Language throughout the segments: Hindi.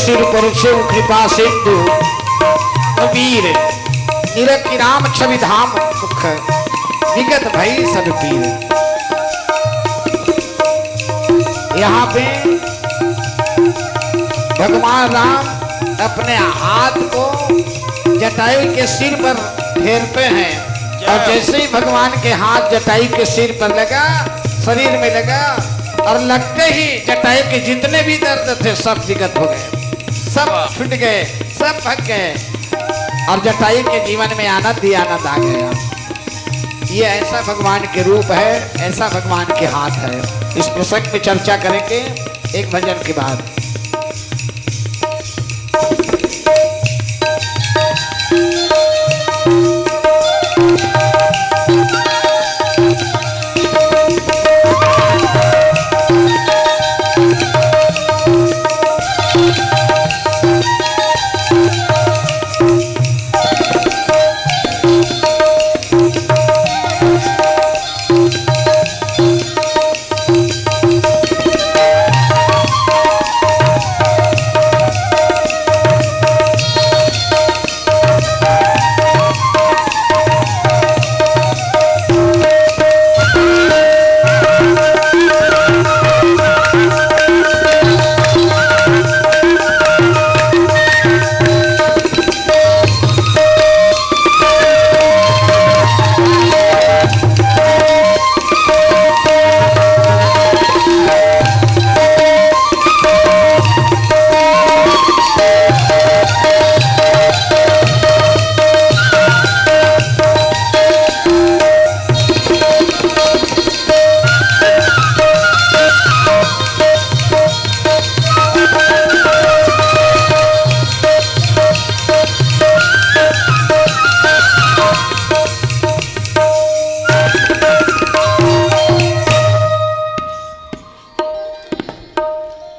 सिर पर शिव कृपा सिंधु वीर निरखि राम छवि धाम सुख विगत भई सब पीर। यहाँ पे भगवान राम अपने हाथ को जटायु के सिर पर फेरते हैं और जैसे ही भगवान के हाथ जटायु के सिर पर लगा, शरीर में लगा और लगते ही जटायु के जितने भी दर्द थे सब विगत हो गए, सब छूट गए, सब भाग गए और जटायु के जीवन में आनंद ही आनंद आ गया। ये ऐसा भगवान के रूप है, ऐसा भगवान के हाथ है। इस प्रसंग में चर्चा करेंगे एक भजन के बाद।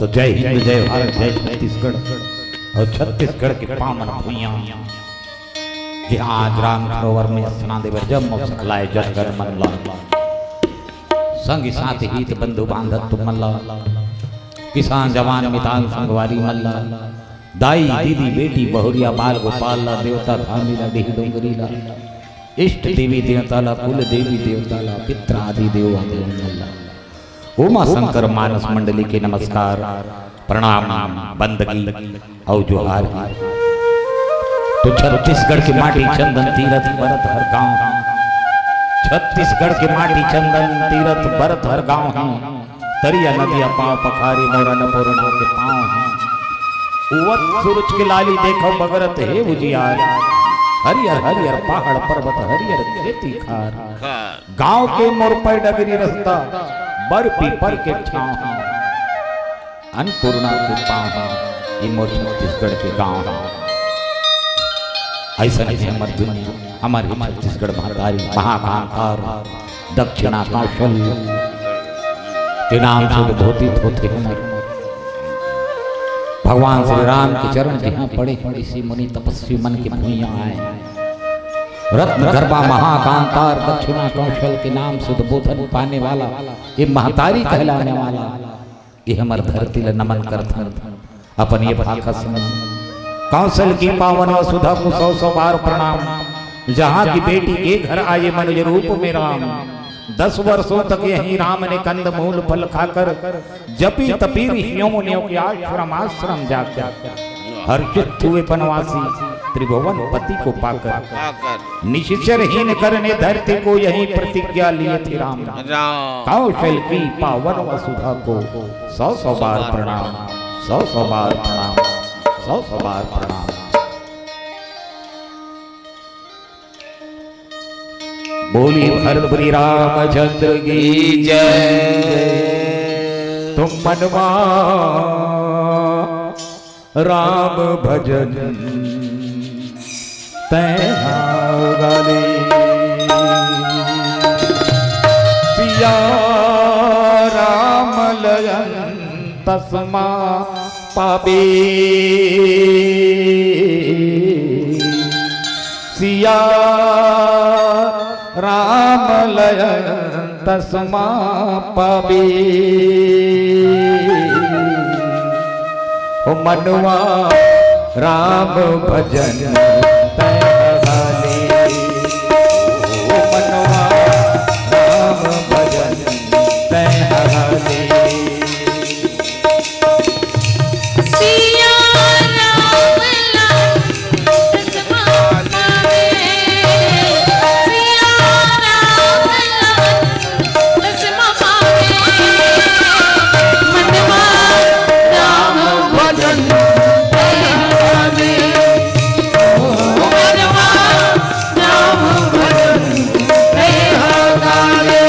तो जय हिंद जय भारत जय छत्तीसगढ़ और छत्तीसगढ़ के पावन भूइयां जहाँ आज राम सरोवर में स्नान देवर जब मौसम लाए जसगर मन ला संग साथ हित बंधु बांधत तुम मल्ला किसान जवान मितान संगवारी मल्ला दाई दीदी बेटी बहुरिया बाल गोपाल ला देवता धामी ला डिह डोंगरी ला इष्ट देवी देवता ला कुल देवी देवता ला पित्र आदि देव मल्ला उमा शंकर मानस मंडली के नमस्कार प्रणाम बंदगी और जोहार। तो छत्तीसगढ़ की माटी चंदन तीरथ भरत हर गांव, छत्तीसगढ़ की माटी चंदन तीरथ भरत हर गांव है। तरिया नदिया पांव पखारी मोरा न पूर्णा के पांव है। उवत सूरज के लाली देखो बगरत है उजियार, हरियर हरियर पहाड़ पर्वत हरियर खेती खार। गांव के मोर पर डगरी रास्ता बर पीपर के छाँव अन्नपूर्णा के पाँव ये मोर छत्तीसगढ़ के गाँव। ऐसा नहीं हमारी दुनिया हमारी छत्तीसगढ़ महातारी महाकांतार दक्षिणा कौशल के नाम से उद्बोधित होते हैं। भगवान श्री राम के चरण जहाँ पड़े ऋषि मुनि तपस्वी मन की भूइयां आए। रत्न गर्भा महाकांतार दक्षिणा कौशल के नाम से उद्बोधन पाने वाला ये महतारी कहलाने वाला ये हमार धरती ले नमन करथन। अपन ये भाखा सुन कौशल की पावन वसुधा को सौ सौ बार प्रणाम। जहाँ की बेटी के घर आए मनुज रूप में राम, 10 वर्षों तक यही राम ने कंद मूल फल खाकर जपी तपी ऋषियों मुनियों के आश्रम आश्रम जाकर हर्षित हुए बनवासी त्रिभुवन पति को पाकर निश्चरहीन करने धरती को यही प्रतिज्ञा लिए थे राम। कौशल की पावन वसुधा को 100 बार प्रणाम, 100 बार प्रणाम, 100 बार प्रणाम। बोली भरतपुरी रामचंद्र की जय। तुम मनवा राम भजन गाले सिया राम लयन तस्मा पाबे सिया राम लयन तस्मा पाबे ओ मनवा राम भजन तय गाली, ओ मनवा राम भजन तय गाली। सिया राम लक्ष्मण पावे, सिया राम लक्ष्मण पावे, मनवा राम भजन तय गावे, मनवा राम भजन तय गावे।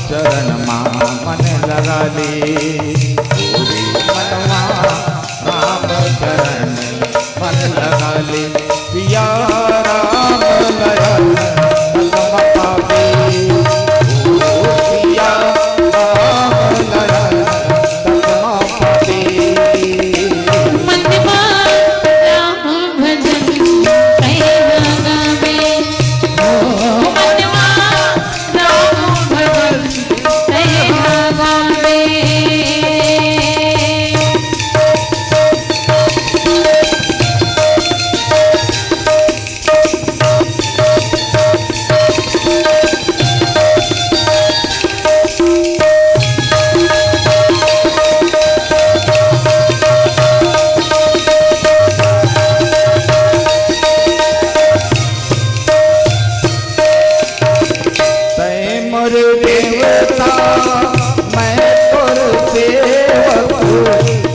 चरण मन लगा ले, मनवा राम चरण मन लगा ले, पिया राम लयन तम पावे, पिया राम लयन तम पावे। मनवा राम भजन तय गावे, मनवा राम भजन तय गावे। तै मोर देवता मैं तोर सेवक,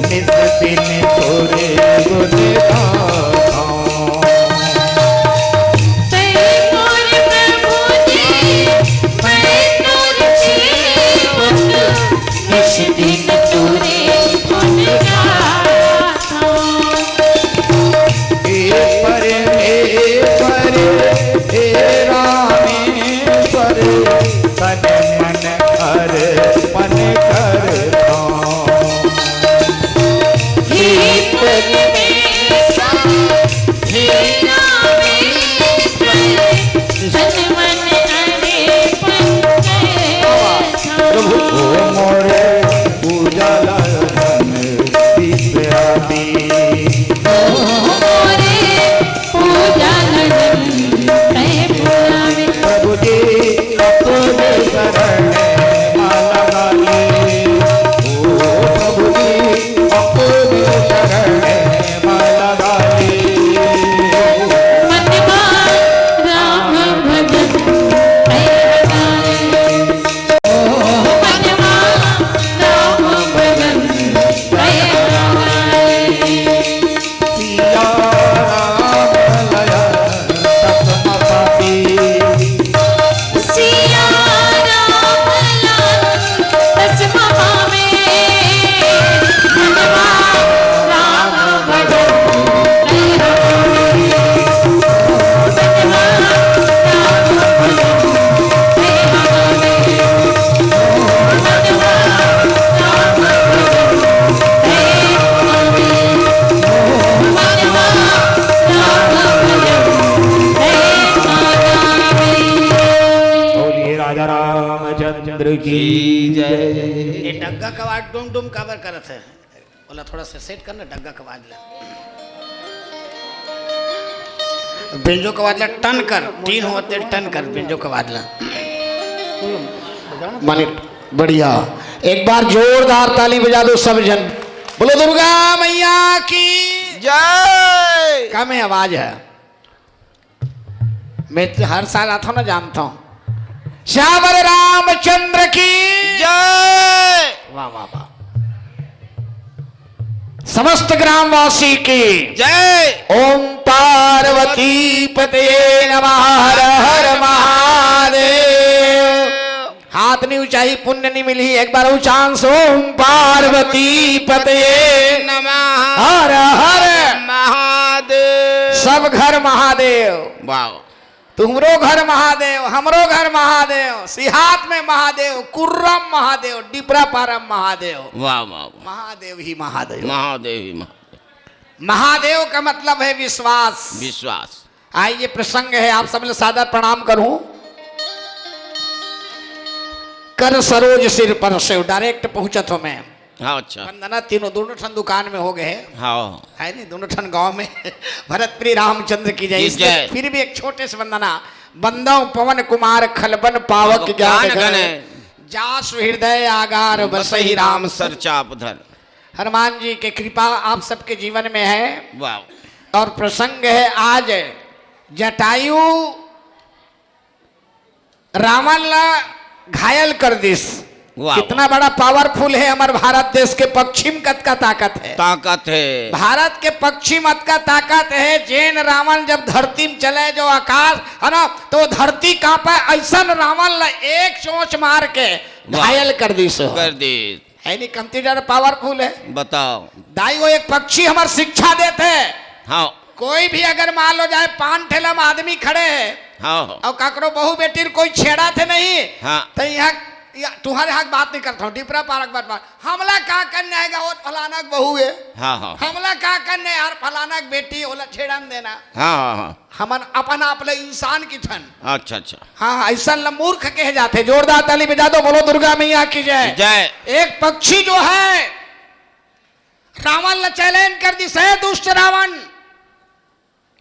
नित दिन तोरे गुण गाथा। तै मोर प्रभु जी मैं तोर सेवक, निस दिन तोरे गुण गाथा। हे परमेश्वर हे रामेश्वर, तन मन अर्पण करता। हे परमेश्वर हे रामेश्वर, तन मन अर्पण करता। ओ मोरे उजाला धन दीप आदि, मोरे पूजा लगन तय पुरावे, प्रभु जी अपने शरण लगा ले, ओ प्रभु जी अपने शरण लगा ले। मनवा राम भजन तय गावे, मनवा राम भजन तय गावे। सिया राम लयन तम पावे, सिया राम लक्ष्मण पावे, मनवा राम भजन तय गावे, मनवा राम भजन तय गावे, मनवा राम भजन तय गावे, मनवा राम भजन तय गावे। बोलिए राजा रामचंद्र रामचंद्र की जय। ये डग्गा कवाड़ डुम डुम काबर करत है बोला थोड़ा सा सेट करना डग्गा कवाड़ ला बेंजो कवाड़ ला टन कर 3 होते टन कर बेंजो कवाड़ ला माने बढ़िया एक बार जोरदार ताली बजा दो सब जन बोलो दुर्गा मैया की जय। कम है आवाज है मैं तो हर साल आता हूँ ना जानता हूँ श्यावर रामचंद्र की जय। वाह वाह वाह समस्त ग्रामवासी की जय। ओम पार्वती पते नमः हर हर महादेव हाथ नहीं ऊंचाई पुण्य नहीं मिली एक बार ऊंचांस ओम पार्वती पते नमः हर हर महादेव। सब घर महादेव वाह। तुमरो घर महादेव हमरो घर महादेव सिहात में महादेव कुर्रम महादेव डिबरा पारम महादेव वाह वाह। महादेव ही महादेव महादेव ही महादेव। महादेव का मतलब है विश्वास विश्वास। आइए प्रसंग है आप सब सादर प्रणाम करूं कर सरोज सिर पर से डायरेक्ट पहुंचत हो मैं हाँ अच्छा। वंदना दोनों ठन दुकान में हो गए हाँ है नहीं दोनों ठन गांव में भरत प्रिय रामचंद्र की जय की इसमें जय। फिर भी एक छोटे से वंदना बंदव पवन कुमार खलबन पावक ज्ञान ज्ञान घन घन जास हृदय आगार बसहि राम सर चाप धर। हनुमान जी के कृपा आप सबके जीवन में है वाह। और प्रसंग है आज जटायु रावण ला घायल कर दिस वाह। कितना बड़ा पावरफुल है हमारे भारत देश के पश्चिम कत का ताकत है ताकत है। भारत के पश्चिम मत का ताकत है जैन रावण जब धरती में चले जो आकाश है ना तो धरती कांपे ऐसा रावण ला एक चोंच मार के घायल कर दी सो कर दी। है नहीं कमती ज्यादा पावरफुल है बताओ। दाई वो एक पक्षी हमार शिक्षा देते हैं हाँ कोई भी अगर मान लो जाए 5 ठेला में आदमी खड़े है हाँ और काकरो बहू बेटी कोई छेड़ा थे नहीं हाँ। तो यहाँ तुम्हारे हक बात नहीं करता हूँ डिपरा पारक बात हमला का करने आएगा वो फलाना बहू है हाँ हाँ हमला का करने यार फलाना बेटी ओला छेड़न देना हाँ हाँ हाँ। हमन अपन अपने इंसान की थन अच्छा अच्छा। हाँ ऐसा मूर्ख कहे जाते जोरदार ताली बजा दो बोलो दुर्गा मैया की जय। जय। एक पक्षी जो है रावण ने चैलेंज कर दी सह दुष्ट रावण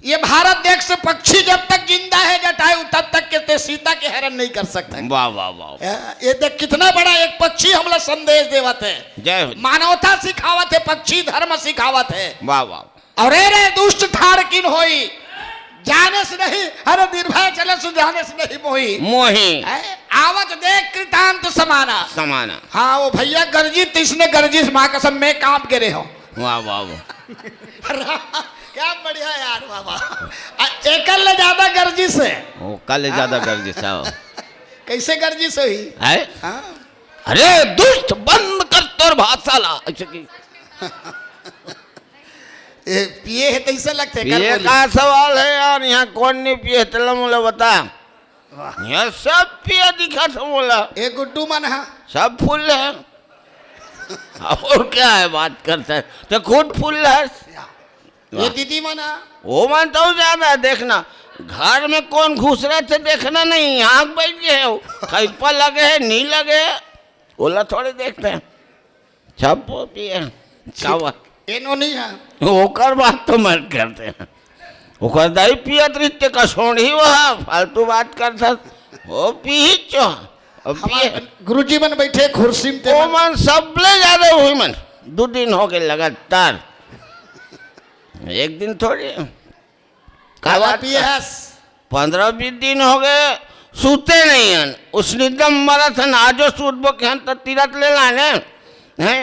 ये भारत देश से पक्षी जब तक जिंदा है जटायु तब तक के सीता के हरण नहीं कर सकते वाह वाह वाह। ये देख कितना बड़ा एक पक्षी हमला संदेश देवत है जय हो। मानवता सिखावत है पक्षी धर्म सिखावत है वाह वाह। और रे दुष्ट ठाड़ किन होई जाने से नहीं हर निर्भय चले से जाने से नहीं मोही मोही आवत देख कृतांत समाना समाना। हाँ वो भैया गर्जित इसने गर्जित माँ कसम में कांप गिरे हो वाह वाह वाह। क्या बढ़िया यार बाबा एकल ले ज्यादा गर्जिश है वो कल ज्यादा गर्जिश है। कैसे गर्जिश हुई है? हाँ? अरे दुष्ट बंद कर तोर भाषाला। अच्छा की पिए है तो ऐसे लगते ये का सवाल है यार यहाँ कौन नहीं पिए चलो मुझे बता। यहाँ सब पिए दिखा था बोला एक गुड्डू मन है सब फुल है और क्या है बात करता है तो खुद फुल है। ये दीदी मन है वो मानता हूँ ज्यादा देखना घर में कौन घुस रहे थे देखना नहीं आँख बैठ गए हो कहीं पर लगे है नहीं लगे है ओला थोड़े देखते हैं सब पिए क्या हुआ एनो नहीं है ओकर बात तो मत करते हैं ओकर दाई पियत रिश्ते का सोड़ी वहा फालतू बात करता वो पी चो अब पिए गुरुजी मन बैठे कुर्सी में ओ मन सब ले ज्यादा हुई मन 2 दिन हो गए लगातार एक दिन थोड़ी काला पिए है 15-20 दिन हो गए सूते नहीं हन उसने दम मरा था आजो सूतबो के हन तो तीरथ ले लाने हैं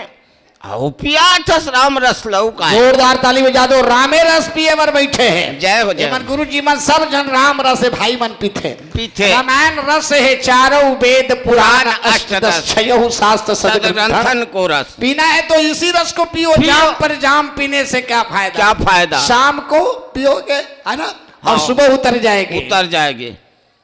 आओ पिया था राम रस लऊ का जोरदार ताली बजा दो रामे रस पिए वर बैठे हैं जय हो जय मन गुरु जी मन सब जन राम रस है भाई मन पीते पीते रामायण रस है चारों वेद पुराण अष्टदश छयहु शास्त्र सदग्रंथन सदग्रंथन को रस पीना है तो इसी रस को पियो जाम पर जाम पीने से क्या फायदा क्या फायदा शाम को पियोगे है ना और हाँ। सुबह उतर जाएगी उतर जाएगी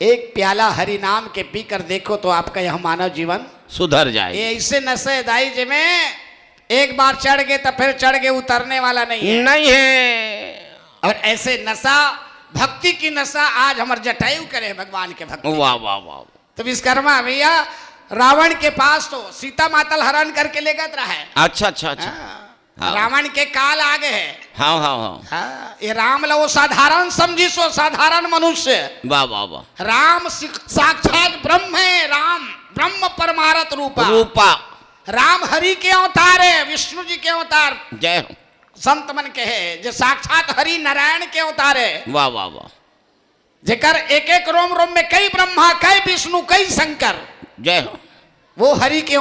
एक प्याला हरि नाम के पी कर देखो तो आपका यह मानव जीवन सुधर जाएगी। ये ऐसे नशे दाई जी में एक बार चढ़ गए तो फिर चढ़ के उतरने वाला नहीं है नहीं है और ऐसे नशा भक्ति की नशा आज हमारे जटायु करे भगवान के भक्ति वाह वाह वाह। तो विश्वकर्मा भैया रावण के पास तो सीता मातल हरण करके ले गत रहा है। अच्छा अच्छा अच्छा। हाँ। रावण के काल आगे है। हाँ हाँ हाँ। हाँ, ये राम लो साधारण समझी सो साधारण मनुष्य। वाह वाह वाह। राम साक्षात ब्रह्म है। राम ब्रह्म परमारथ रूपा। रूपा। राम हरि के अवतार है, विष्णु जी के अवतार। जय हो। संत मन कहे जो साक्षात हरि नारायण के अवतार है। वाह वाह वाह। जेकर एक एक रोम रोम में कई ब्रह्मा, कई विष्णु, कई शंकर। जय हो। वो हरि के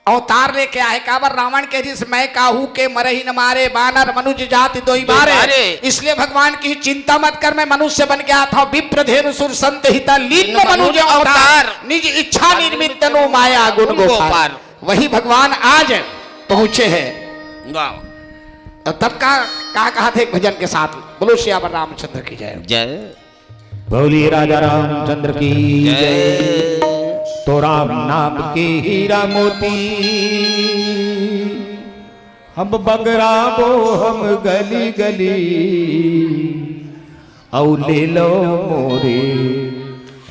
अवतार लेके आए। काबर रावण के रिस मैं काहू के मरे ही न मारे, बानर मनुष्य जाति दो ही बारे। इसलिए भगवान की चिंता मत कर, मैं मनुष्य बन गया था। विप्रधेनु सुर संत हिता लीन मनुष्य अवतार, निज इच्छा निर्मित तनु माया गुण गोपार। वही भगवान आज पहुंचे हैं। वाह। तब कहा थे एक भजन के साथ, बोलो श्यावर रामचंद्र की जय। जय। बोलिए राजा रामचंद्र की जय। तो राम नाम के हीरा मोती हम बगराबो हम गली गली, औ ले लो मोरे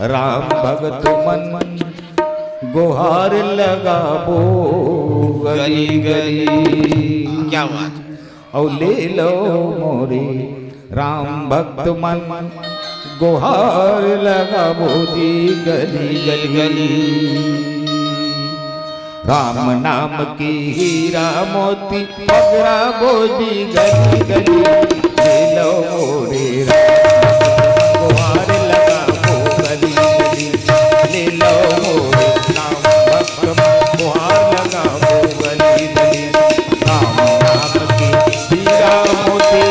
राम भगत मन गुहार लगाबो गली गली। क्या बात। औ ले लो मोरे राम भक्त मन गुहार लगाबो जी गली गली गली। राम नाम की हीरा मोती पगराबो जी गली गली, ले लो मोरे राम गुहार लगाबो गली गली, ले लो मोरे राम भक्त मन गुहार लगाबो गली गली। राम नाम की हीरा मोती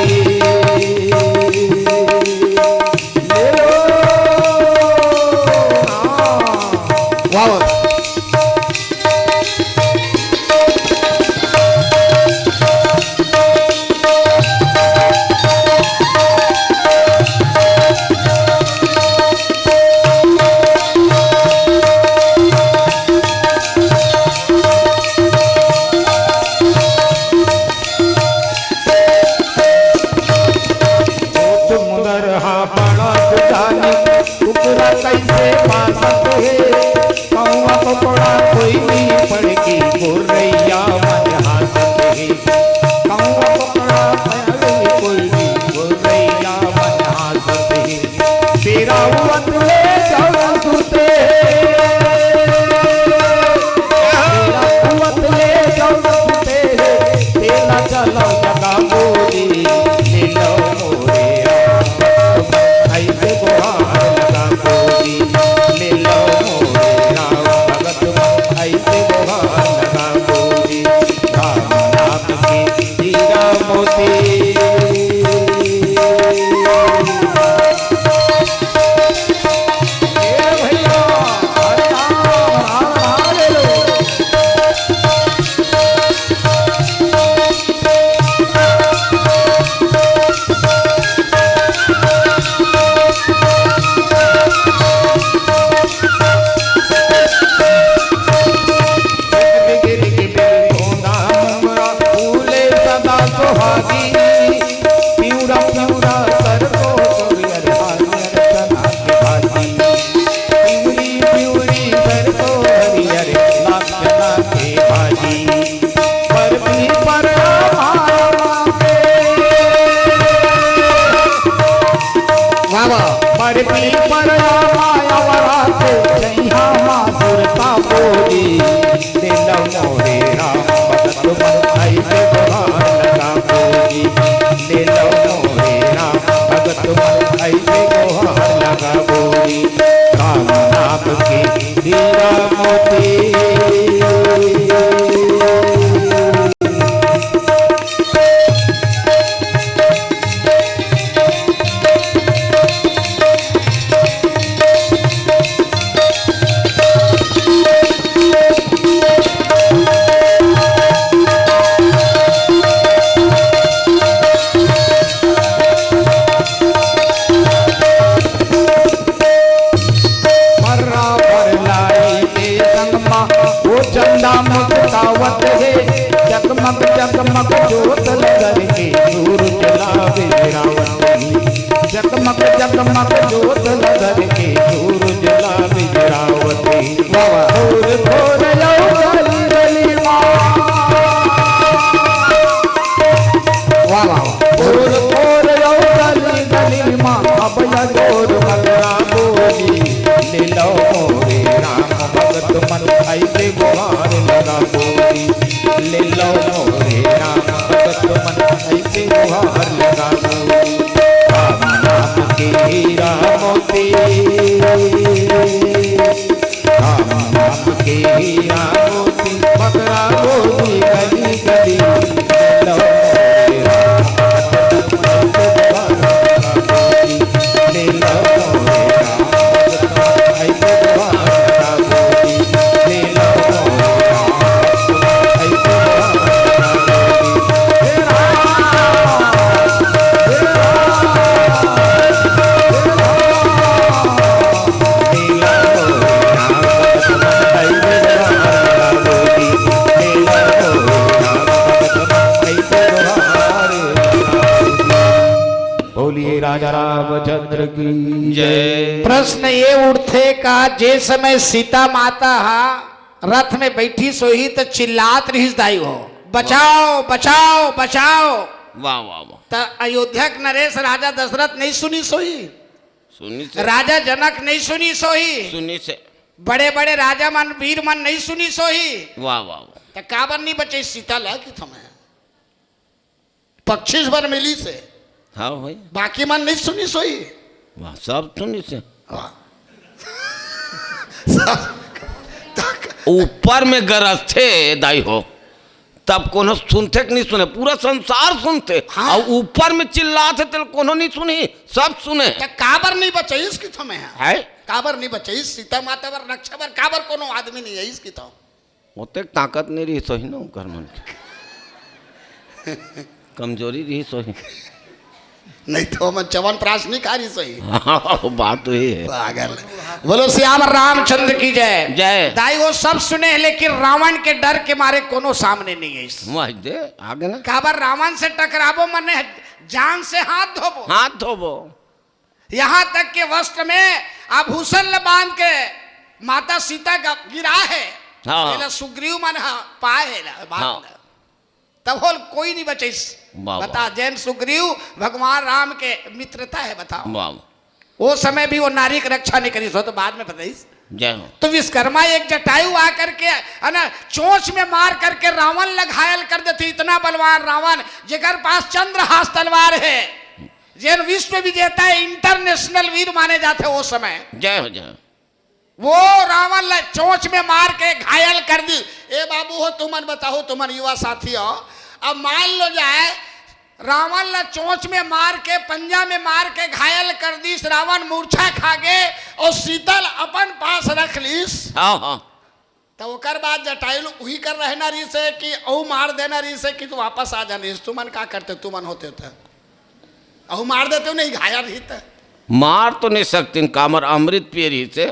चंदा मुक्ता बोली ले लो मोरे राम भगत मन ऐसे गुहार लगा बोली ले लो मोरे राम भगत मन ऐसे गुहार लगा बोली राम नाम के हीरा मोती राम नाम के हीरा मोती मकरा बोली गली गली ले लो मोरे राम भगत मन ऐसे गुहार लगा बोली ले लो मोरे राम भगत मन ऐसे गुहार लगा बोली ले लो मोरे राम भगत मन ऐसे गुहार लगा बोली हे बोलिए राजा रामचंद्र की जय। प्रश्न ये उठते का जे समय सीता माता रथ में बैठी सोई तो चिल्लात रही दाई हो बचाओ बचाओ बचाओ। वाह वाह वाह। तो अयोध्या के नरेश राजा दशरथ नहीं सुनी सोई, सुनी से राजा जनक नहीं सुनी सोई, सुनी से बड़े बड़े राजा मन वीर मन नहीं सुनी सोई। वाह वाह वाह। तो काबर नहीं बचे सीता ला कि थमे 25 बार मिली से हाँ भाई बाकी मन नहीं सुनी सोई। वाह सब सुनी से ऊपर में गरज थे दाई हो तब कोनो सुनते कि नहीं सुने पूरा संसार सुनते। हाँ। और ऊपर में चिल्लाते तो कोनो नहीं सुनी सब सुने। तो काबर नहीं बचे इसकी थमे है काबर नहीं बचे सीता माता वर रक्षा वर काबर कोनो आदमी नहीं है इसकी तो ओते ताकत नहीं रही सोही ना कर मन के कमजोरी रही सोही। नहीं तो मैं चवन प्राश नहीं खा रही सही। हाँ, बात तो ये है। पागल बोलो श्याम रामचंद्र की जय जय। दाई वो सब सुने हैं, लेकिन रावण के डर के मारे कोनो सामने नहीं है इस वह दे आगे ना काबर रावण से टकरावो मने जान से हाथ धोबो। हाथ धोबो यहाँ तक के वस्त्र में आभूषण ल बांध के माता सीता का गिरा है। हाँ। एला सुग्रीव मन पाए है ना बात हाँ। ना। तब होल कोई नहीं बचे वाह, बता जैन सुग्रीव भगवान राम के मित्रता है बताओ। वाह वो समय भी वो नारी की रक्षा नहीं करी सो तो बाद में बताइस। जय हो। तो विश्वकर्मा एक जटायु आकर के है ना चोंच में मार करके रावण ल घायल कर देते। इतना बलवान रावण जेकर पास चंद्रहास तलवार है, जैन विश्व विजेता है, इंटरनेशनल वीर माने जाते वो समय। जय हो जय हो। वो रावण ल चोंच में मार के घायल कर दी। ए बाबू हो तुमन बताओ तुमन युवा साथी हो, अब मान लो जाए रावण ल चोंच में मार के पंजा में मार के घायल कर दी, रावण मूर्छा खा गए और शीतल अपन पास रख लीस। हाँ हाँ तो ओकर बाद जटायु वही कर रहना रही से कि औ मार देना रही से कि तू वापस आ जानी। तुमन का करते तुमन होते थे औ मार देते नहीं घायल रही थे। मार तो नहीं सकते कामर अमृत पिए रही से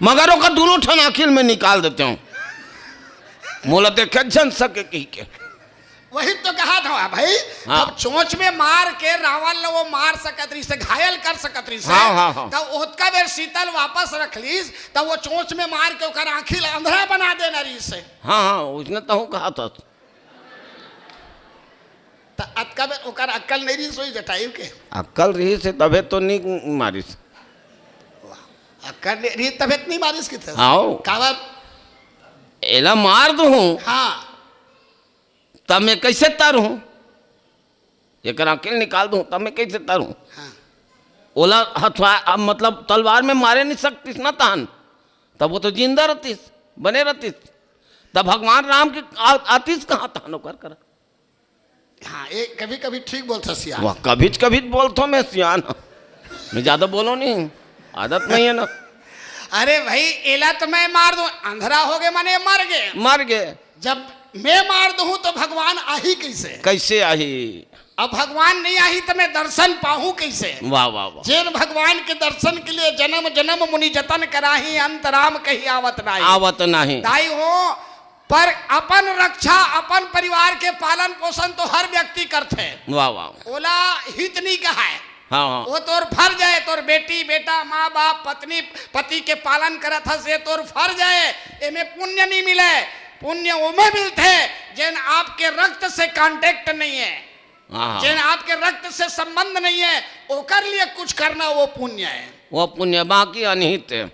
मगर ओकर दोनों ठन आखिर में निकाल देते हूँ मोला देखे जन सके कही के। वही तो कहा था भाई। हाँ। अब चोंच में मार के रावण ल वो मार सकत रही से घायल कर सकत रही से। हाँ, हाँ, हाँ। तब ओतका बेर शीतल वापस रख लीस तब वो चोंच में मार के ओकर आंखी अंधरा बना देना रही से। हाँ हाँ उसने तो कहा था तो अतका बेर ओकर अक्कल नहीं रही सोई जटायु के। अक्कल रही से तबे तो नहीं मारिस। अक्कल नहीं रही तबियत नहीं मारिस की थे। आओ काबर एला मार दू हाँ तब मैं कैसे तरूँ एक अकेले निकाल दूँ तब मैं कैसे तरूँ। हाँ ओला हथवा मतलब तलवार में मारे नहीं सकतीस ना तान तब वो तो जिंदा रहतीस बने रहतीस तब भगवान राम की आतीस कहाँ तान कर कर। हाँ ये कभी कभी ठीक बोलता सियान। वह कभी बोलता मैं सियान मैं ज्यादा बोलो नहीं आदत नहीं है ना। अरे भाई एला तो मैं मार दूं अंधरा हो गए माने मर गए। मर गए जब मैं मार दूं तो भगवान आही कैसे। कैसे आई। अब भगवान नहीं आही तो मैं दर्शन पाऊं कैसे। वाह वाह वाह। जैन भगवान के दर्शन के लिए जन्म जन्म मुनि जतन कराही अंतराम कही आवत नहीं। आवत नहीं दाई हो पर अपन रक्षा अपन परिवार के पालन पोषण तो हर व्यक्ति करते। वाह वाह। ओला हित नहीं कहा है। हाँ हाँ वो तोर फर्ज है, तोर बेटी बेटा माँ बाप पत्नी पति के पालन करत है से तोर फर्ज है। एमे पुण्य नहीं मिले, पुण्य उमे मिलते जिन आपके रक्त से कांटेक्ट नहीं है, हाँ जिन आपके रक्त से संबंध नहीं है ओकर लिए कुछ करना वो पुण्य है। वो पुण्य बाकी अनिहित है।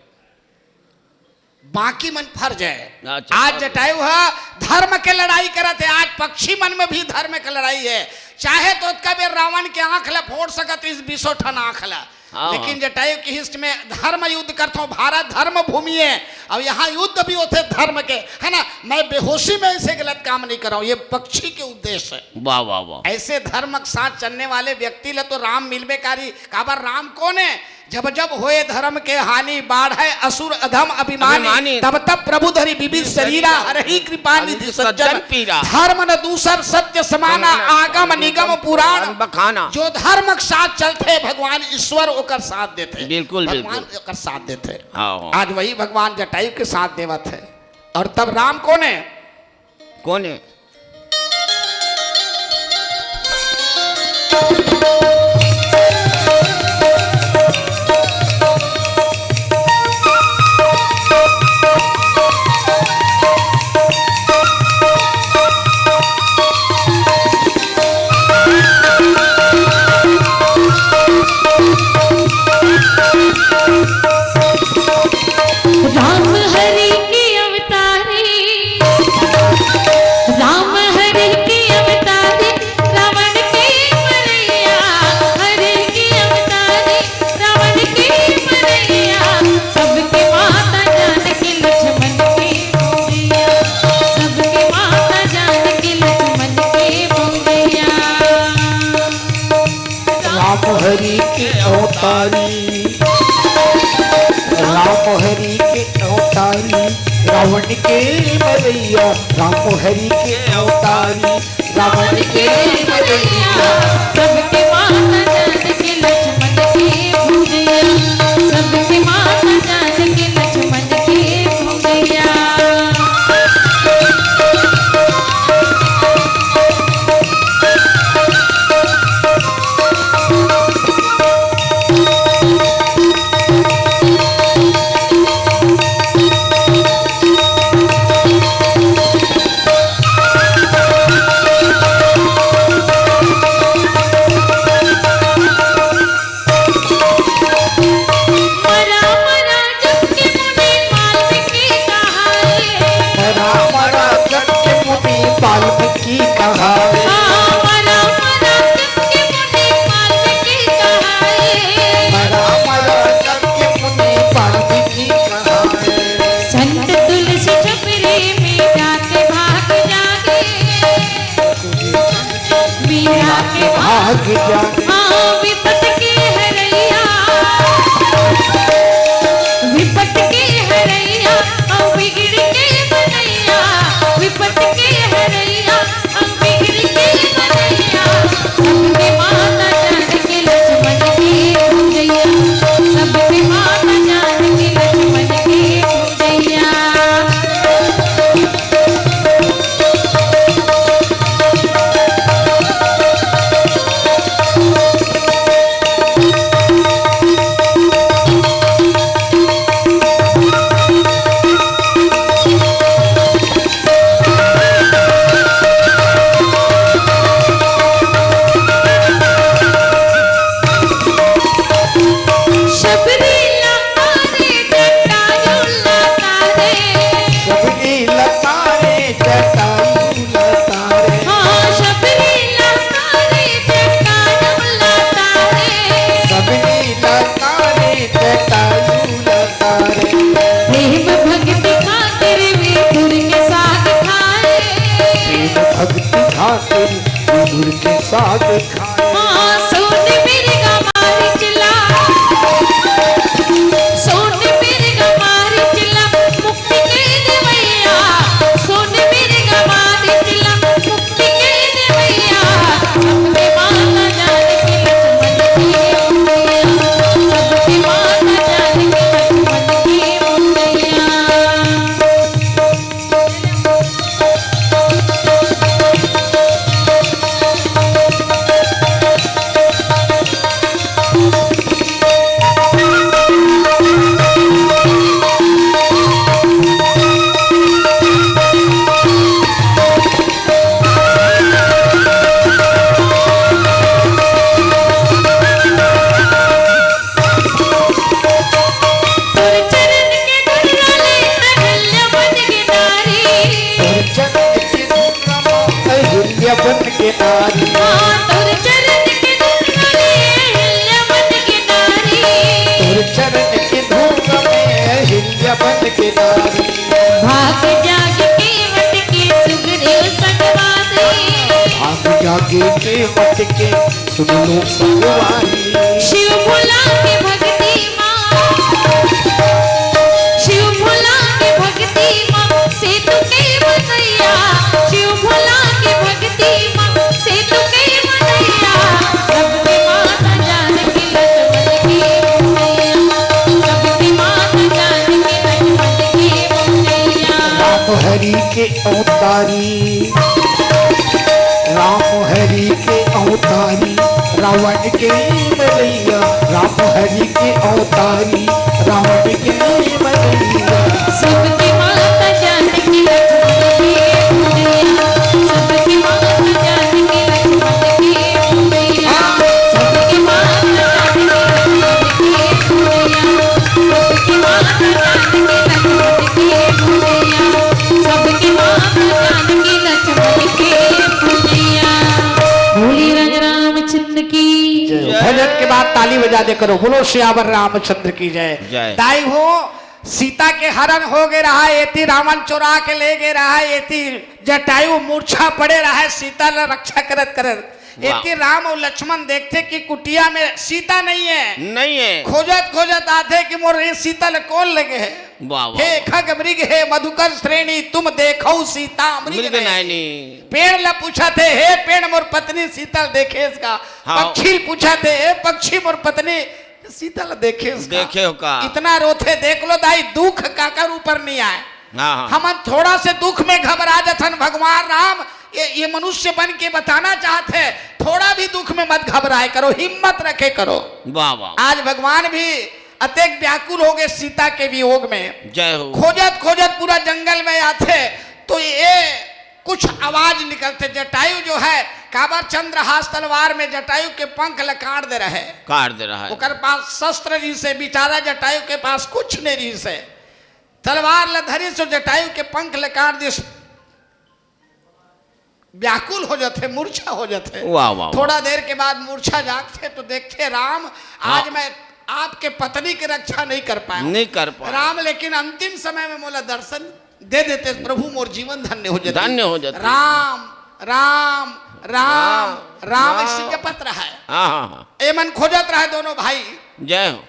बाकी मन फर्ज है। अच्छा, आज जटायु है धर्म के लड़ाई करते, आज पक्षी मन में भी धर्म के लड़ाई है। चाहे तो उसका भी रावण के आंख ला फोड़ सकत इस 20 ठन आंख ला, हाँ। लेकिन जटायु की हिस्ट में धर्म युद्ध करते हो। भारत धर्म भूमि है और यहाँ युद्ध भी होते धर्म के, है ना। मैं बेहोशी में ऐसे गलत काम नहीं कर रहा हूँ, ये पक्षी के उद्देश्य है। वाह वाह वाह। ऐसे धर्म के साथ चलने वाले व्यक्ति ले तो राम मिलबे कारी। काबर राम कौन है? जब जब होए धर्म के हानि, बाढ़ है असुर अधम अभिमानी, तब तब प्रभु धरि विविध शरीरा, हरहि कृपा निधि सज्जन पीरा। धर्म न दूसर सत्य समाना, आगम निगम पुराण बखाना। जो धर्म के साथ चलते भगवान ईश्वर ओकर साथ देते। बिल्कुल भगवान बिल्कुल ओकर साथ देते। हाँ। आज वही भगवान जटायु के साथ देवत है। और तब राम कौन है? कौन है? राम हरि की अवतारी, राम हरि की अवतारी, रावण की मरैया, हरि की अवतारी, रावण की मरैया। सबके माता जानकी लक्ष्मण की भूमिया, सबके माता जानकी लक्ष्मण की भूमिया। राम हरि के अवतारी, राम हरि के अवतारी, रावण के मरैया। राम हरि के अवतारी, रावण के मरैया। सबके माता जानकी लक्ष्मण की भूमिया, सबके माता जानकी लक्ष्मण की भूमिया। मरा मरा जग के मुनि वाल्मीकि कहाए, मरा मरा जग के मुनि वाल्मीकि कहाए। मरा मरा जग के मुनि वाल्मीकि कहाए। मरा मरा जग के मुनि वाल्मीकि कहाए। संत तुलसी छपरे में जाके भाग जागे, मीरा के भाग जाने हाँ विपत के हरैया, विपत के हरैया, हम बिगड़ के बनैया, विपत के हरैया, हम बिगड़ के बनैया। सबके माता जानकी लक्ष्मण की भूजैया, सबके माता जानकी लक्ष्मण की भूजैया। के नारी। तोर चरण के धूल में हिल्या बन के नारी। तोर चरण की धूल में हिल्या बन के नारी। भाग जाग के वट के सुग्रीव संगवारी। भाग जागे के वट के सुन लो संगवारी। शिव भोला के भक्ति माँ, शिव भोला के भक्ति माँ से तू के मनैया। शिव भोला के भक्ति माँ से तू के मनैया। सबके माता जानकी लक्ष्मण की मैया। सबके माता जानकी लक्ष्मण की मैया। राम हरि के अवतारी, राम हरि के अवतारी, रावण के मलैया। राम हरि के अवतारी, रावण के मलैया। सबके माता जानकी लक्ष्मण की मैया। सबके माता जानकी लक्ष्मण की मैया। सबके माता जानकी लक्ष्मण की मैया। सबके माता जानकी लक्ष्मण की मैया। बोली रंग रामचंद्र की। भजन के बाद ताली बजा दे करो, बोलो श्यावर रामचंद्र की जय। जय। दाई हो सीता के हरण हो गए रहा, एती रावण चुरा के ले गए रहा, एती जटायु मूर्छा पड़े रहा, सीता ला रक्षा करत करत। एती राम और लक्ष्मण देखते कि कुटिया में सीता नहीं है। नहीं है। खोजत खोजत आते कि मोर ये सीता ले कौन लगे है। वाह वाह। हे खग मृग हे मधुकर श्रेणी, तुम देखो सीता मृग मृग नयनी। पेड़ ला पूछा थे, हे पेड़ मोर पत्नी सीता देखे इसका। हाँ। पक्षी पूछा थे, हे पक्षी मोर पत्नी सीता ला देखे इसका। देखे हो का। इतना रोथे देख लो दाई, दुख काकर ऊपर नहीं आए। हाँ हाँ। हम थोड़ा से दुख में घबरा जथन भगवान राम ये मनुष्य बन के बताना चाहते हैं, थोड़ा भी दुख में मत घबराए करो, हिम्मत रखे करो। वाह वाह। आज भगवान भी अत्यंत व्याकुल हो गए सीता के वियोग में। जय हो। खोजत खोजत पूरा जंगल में आते तो ये कुछ आवाज निकलते। जटायु जो है काबर चंद्रहास तलवार में जटायु के पंख ल काट दे रहे, काट दे रहा है। ओकर पास शस्त्र रही से, बेचारा जटायु के पास कुछ नहीं रही से, तलवार ल धरी से जटायु के पंख ल काट दी। व्याकुल हो जाते, मूर्छा हो जाते। वाह वाह। थोड़ा देर के बाद मूर्छा जागते तो देखते राम आज हाँ। मैं आपके पत्नी की रक्षा नहीं कर पाया। नहीं कर पाया। राम लेकिन अंतिम समय में मोला दर्शन दे देते, प्रभु मोर जीवन धन्य हो जाते। धन्य हो जाते। राम राम राम राम इसी जपत रहा है। हाँ हाँ हाँ। ए मन खोजत रहा दोनों भाई। जय हो।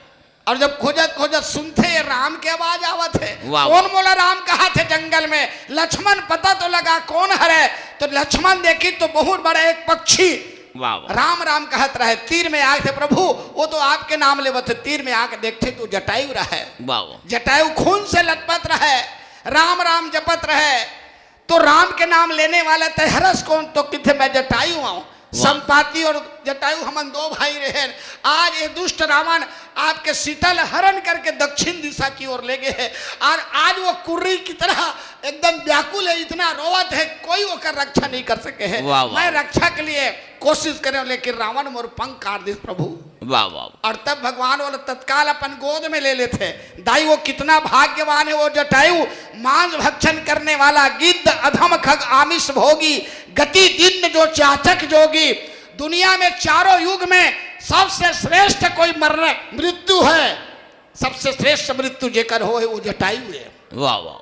और जब खोजत खोजत सुनते ये राम के आवाज आवत है। वाह। कौन बोला राम कहा थे जंगल में। लक्ष्मण पता तो लगा कौन है, तो लक्ष्मण देखी तो बहुत बड़ा एक पक्षी वाह वाह। राम राम कहत रहे। तीर में आए थे प्रभु, वो तो आपके नाम ले थे। तीर में आके देखते तो जटायु रहे। वाह वाह। जटायु खून से लथपथ रहे, राम राम जपत रहे। तो राम के नाम लेने वाले तहरस कौन, तो किथे मैं जटायु आऊं। संपाति और जटायु हमन दो भाई रहे। आज ये दुष्ट रावण आपके सीता ल हरण करके दक्षिण दिशा की ओर ले गए हैं। और आज वो कुर्री की तरह एकदम व्याकुल है, इतना रोवत है, कोई होकर रक्षा नहीं कर सके है। वाह वाह। मैं रक्षा के लिए कोशिश करें, लेकिन रावण मोर पंख काट दी प्रभु। वाह वाह। और तब भगवान वाला तत्काल अपन गोद में ले लेते। दाई वो कितना भाग्यवान है वो जटायु, मांस भक्षण करने वाला, गिद्ध अधम खग आमिष भोगी, गति दिन जो चाचक जोगी। दुनिया में चारों युग में सबसे श्रेष्ठ कोई मरने मृत्यु है, सबसे श्रेष्ठ मृत्यु जेकर हो है वो जटायु है। वाह वाह।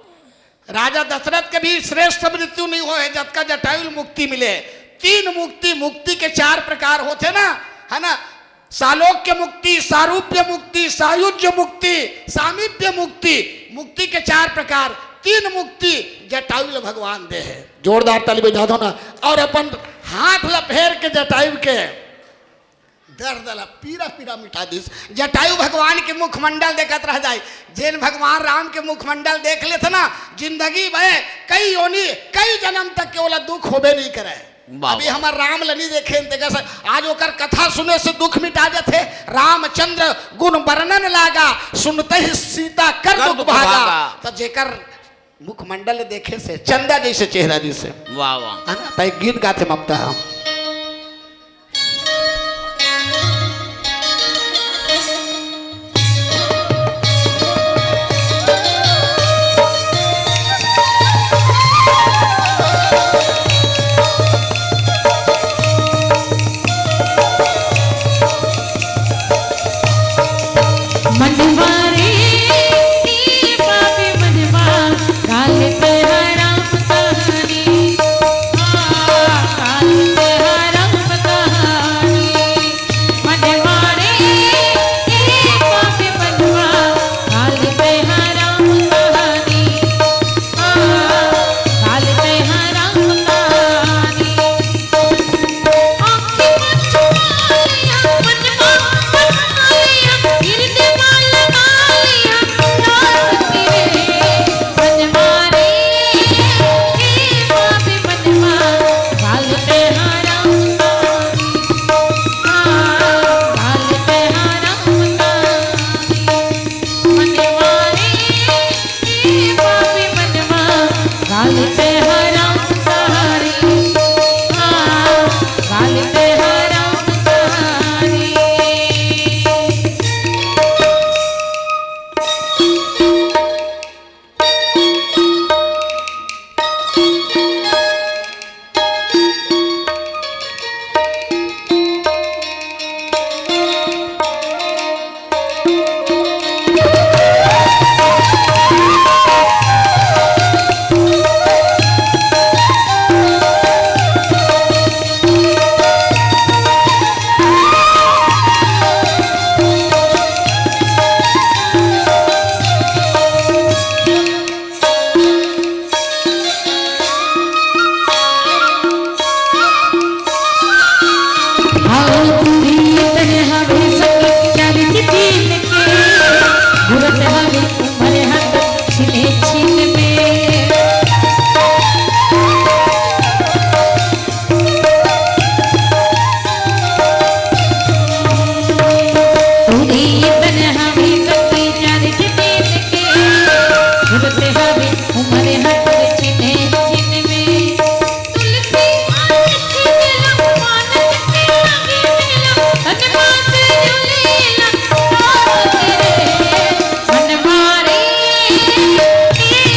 राजा दशरथ के भी श्रेष्ठ मृत्यु नहीं हो है, जब का जटायु मुक्ति मिले। तीन मुक्ति, मुक्ति के चार प्रकार होते ना, है ना। सालोक्य मुक्ति, सारूप्य मुक्ति, सायुज्य मुक्ति, सामीप्य मुक्ति। मुक्ति के चार प्रकार, तीन मुक्ति जटायु भगवान दे है। जोरदार ताली बजा दो ना। और अपन हाथ लपेर के जटायु के दर्द ला पीरा पीरा मिटा दी। जटायु भगवान के मुखमंडल देखत रह जाए। जिन भगवान राम के मुखमंडल देख लेते ना, जिंदगी में कई योनि कई जन्म तक के वाला दुख होबे नहीं करे। अभी हमार राम लनी देखे आज ओकर कथा सुने से दुख मिटा जाते। रामचंद्र गुण वर्णन लागा, सुनते ही सीता कर दुख भागा। तो जेकर मुखमंडल देखे से चंदा जैसे चेहरा जैसे। वाह वाह। है ना। तो एक गीत गाते ममता हम।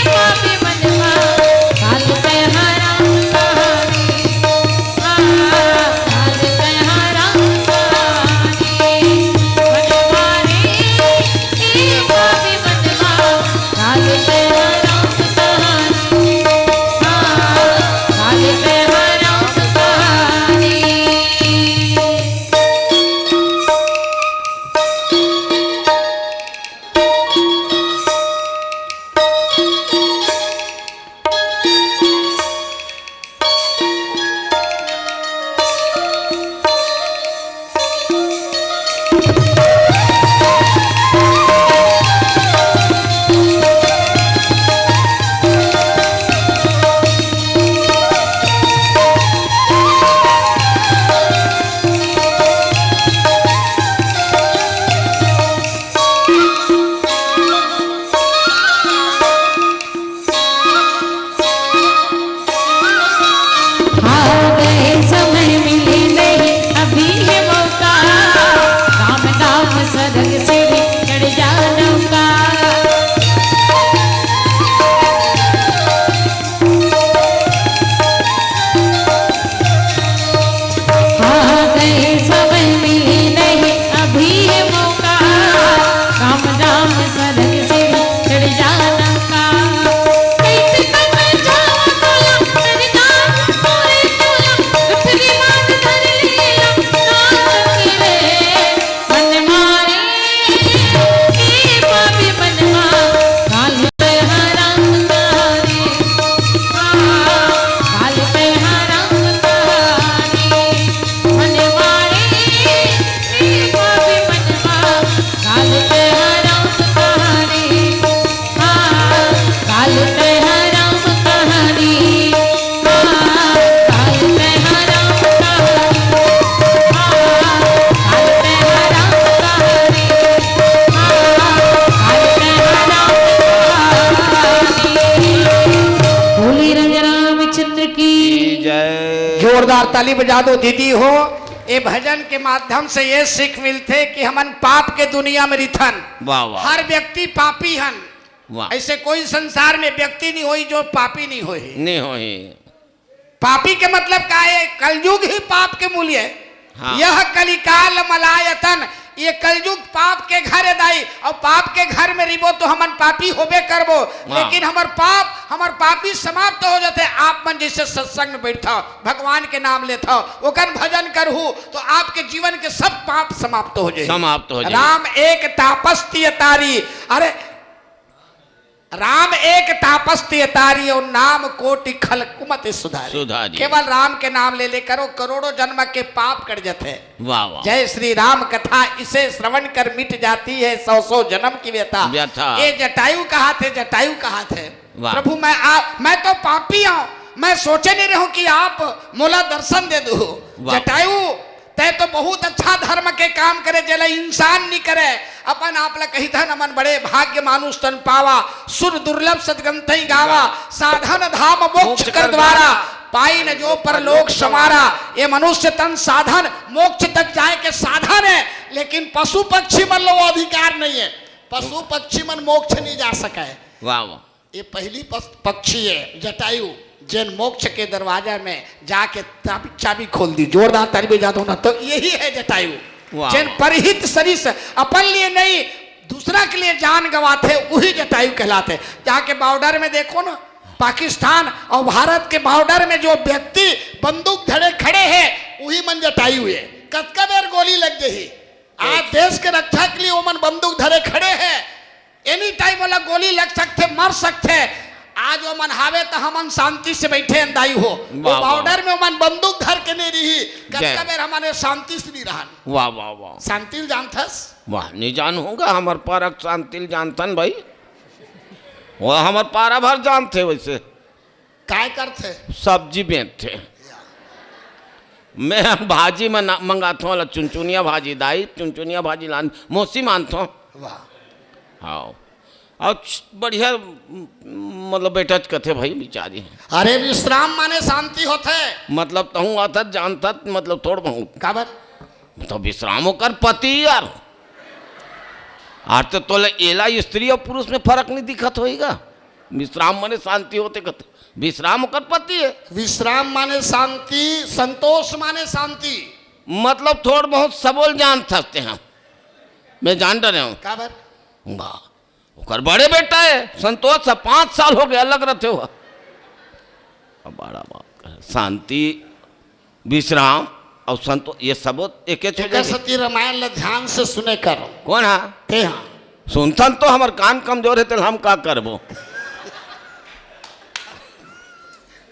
पापी मनवा काल पे हराम कहानी काल पे हराम कहानी मनवा रे पापी मनवा काल पे हराम कहानी काल पे हराम कहानी। आओ गए समय मिले नहीं अभी है मौका काम दाम सदग से चढ़ जाना का आ गए समय मिले नहीं अभी है मौका काम दाम सदग से चढ़ जाना का कैसे कब जाओ तोला तेरे नाम तोरे तोला गठरी मान धर लीला नाच के मन मारे पापी मनवा काल पे हराम कहानी काल पे हराम कहानी मनवा रे पापी मनवा काल पे हराम कहानी काल पे हराम कहानी काल पे हराम कहानी काल पे हराम कहानी काल पे हराम कहानी। बोली राजा रामचंद्र की जय। जोरदार ताली बजा दो दीदी हो। ये भजन के माध्यम से ये सीख मिलते कि हमन पाप के दुनिया में रिथन। वाह वाह हर व्यक्ति पापी हन। वाह। ऐसे कोई संसार में व्यक्ति नहीं होई जो पापी नहीं होई। नहीं हो ही। पापी के मतलब का है? कलयुग ही पाप के मूल्य है। हाँ। यह कलिकाल मलायतन, ये कलयुग पाप के घर दाई और पाप के घर में रिबो तो हमन पापी होबे करबो, लेकिन हमर पापी समाप्त हो जाते। आप मन जैसे सत्संग में बैठा भगवान के नाम लेता ओकर भजन करहु तो आपके जीवन के सब पाप समाप्त हो जाए। समाप्त हो जाए। राम एक तापस्तीय तारी, अरे राम एक तापस्तीय तारी और नाम कोटि खल कुमत सुधारी। केवल राम के नाम ले ले करो करोड़ों जन्म के पाप कट जाते। वाह वाह। जय श्री राम कथा इसे श्रवण कर मिट जाती है 100 जन्म की व्यथा। ये जटायु कहा थे, जटायु कहा थे प्रभु मैं तो पापी हूँ, मैं सोचे नहीं रहूं कि आप मोला दर्शन दे दो। जटायु तय तो बहुत अच्छा धर्म के काम करे जला इंसान नहीं करे। अपन आप ला कही था नमन बड़े भाग्य मानुष तन पावा, सुर दुर्लभ सदगंथ गावा, साधन धाम मोक्ष कर द्वारा, पाई न जो परलोक समारा। ये मनुष्य तन साधन मोक्ष तक जाए के साधन है, लेकिन पशु पक्षी मन लो अधिकार नहीं है। पशु पक्षी मन मोक्ष नहीं जा सके। वाह वाह। ये पहली पक्षी है जटायु, जिन मोक्ष के दरवाजा में जाके चाबी खोल दी। जोरदार ताली बजा दो ना। तो यही है जटायु, जिन परहित सरिस अपन लिए नहीं दूसरा के लिए जान गवाते, वही जटायु कहलाते। जाके बॉर्डर में देखो ना, पाकिस्तान और भारत के बॉर्डर में जो व्यक्ति बंदूक धरे खड़े हैं वही मन जटायु है। कतका देर गोली लग गई, आज देश के रक्षा के लिए वो मन बंदूक धरे खड़े हैं। एनी टाइम वाला गोली लग सकते, मर सकते। आज वो मन हावे तो हमन शांति से बैठे अंदाई हो। वो बॉर्डर में मन बंदूक धर के नहीं रही, कतका बेर हमारे शांति से नहीं रहन। वाह वाह वाह। शांतिल जानथस? वाह नहीं जानूंगा, हमार पारक शांतिल जानतन भाई। वो हमार पारा भर जानते वैसे। काय करते? सब्जी बेचते। मैं भाजी में मंगाता हूँ चुनचुनिया भाजी, दाई चुनचुनिया भाजी लान मौसी मानता हूँ। वाह। हाँ और बढ़िया मतलब बेटा कथे भाई बिचारी। अरे विश्राम माने शांति होते। मतलब तहूँ आता जानता मतलब थोड़ बहुत काबर तो विश्रामो कर पति यार। आज तो तोले एला स्त्री और पुरुष में फर्क नहीं दिखत होएगा। विश्राम माने शांति होते कत विश्राम कर पाती है। विश्राम माने शांति, संतोष माने शांति। मतलब थोड़ा बहुत सबोल जान सकते हैं, मैं जान रहे हूँ। का बर वाह ओकर बड़े बेटा है संतोष सा 5 साल हो गए अलग रहते हुआ। बड़ा बात शांति विश्राम और संतोष ये सब एक सती रामायण ला ध्यान से सुने करो। कौन है ते हाँ सुनतन तो हमार कान कमजोर है तो हम का करबो।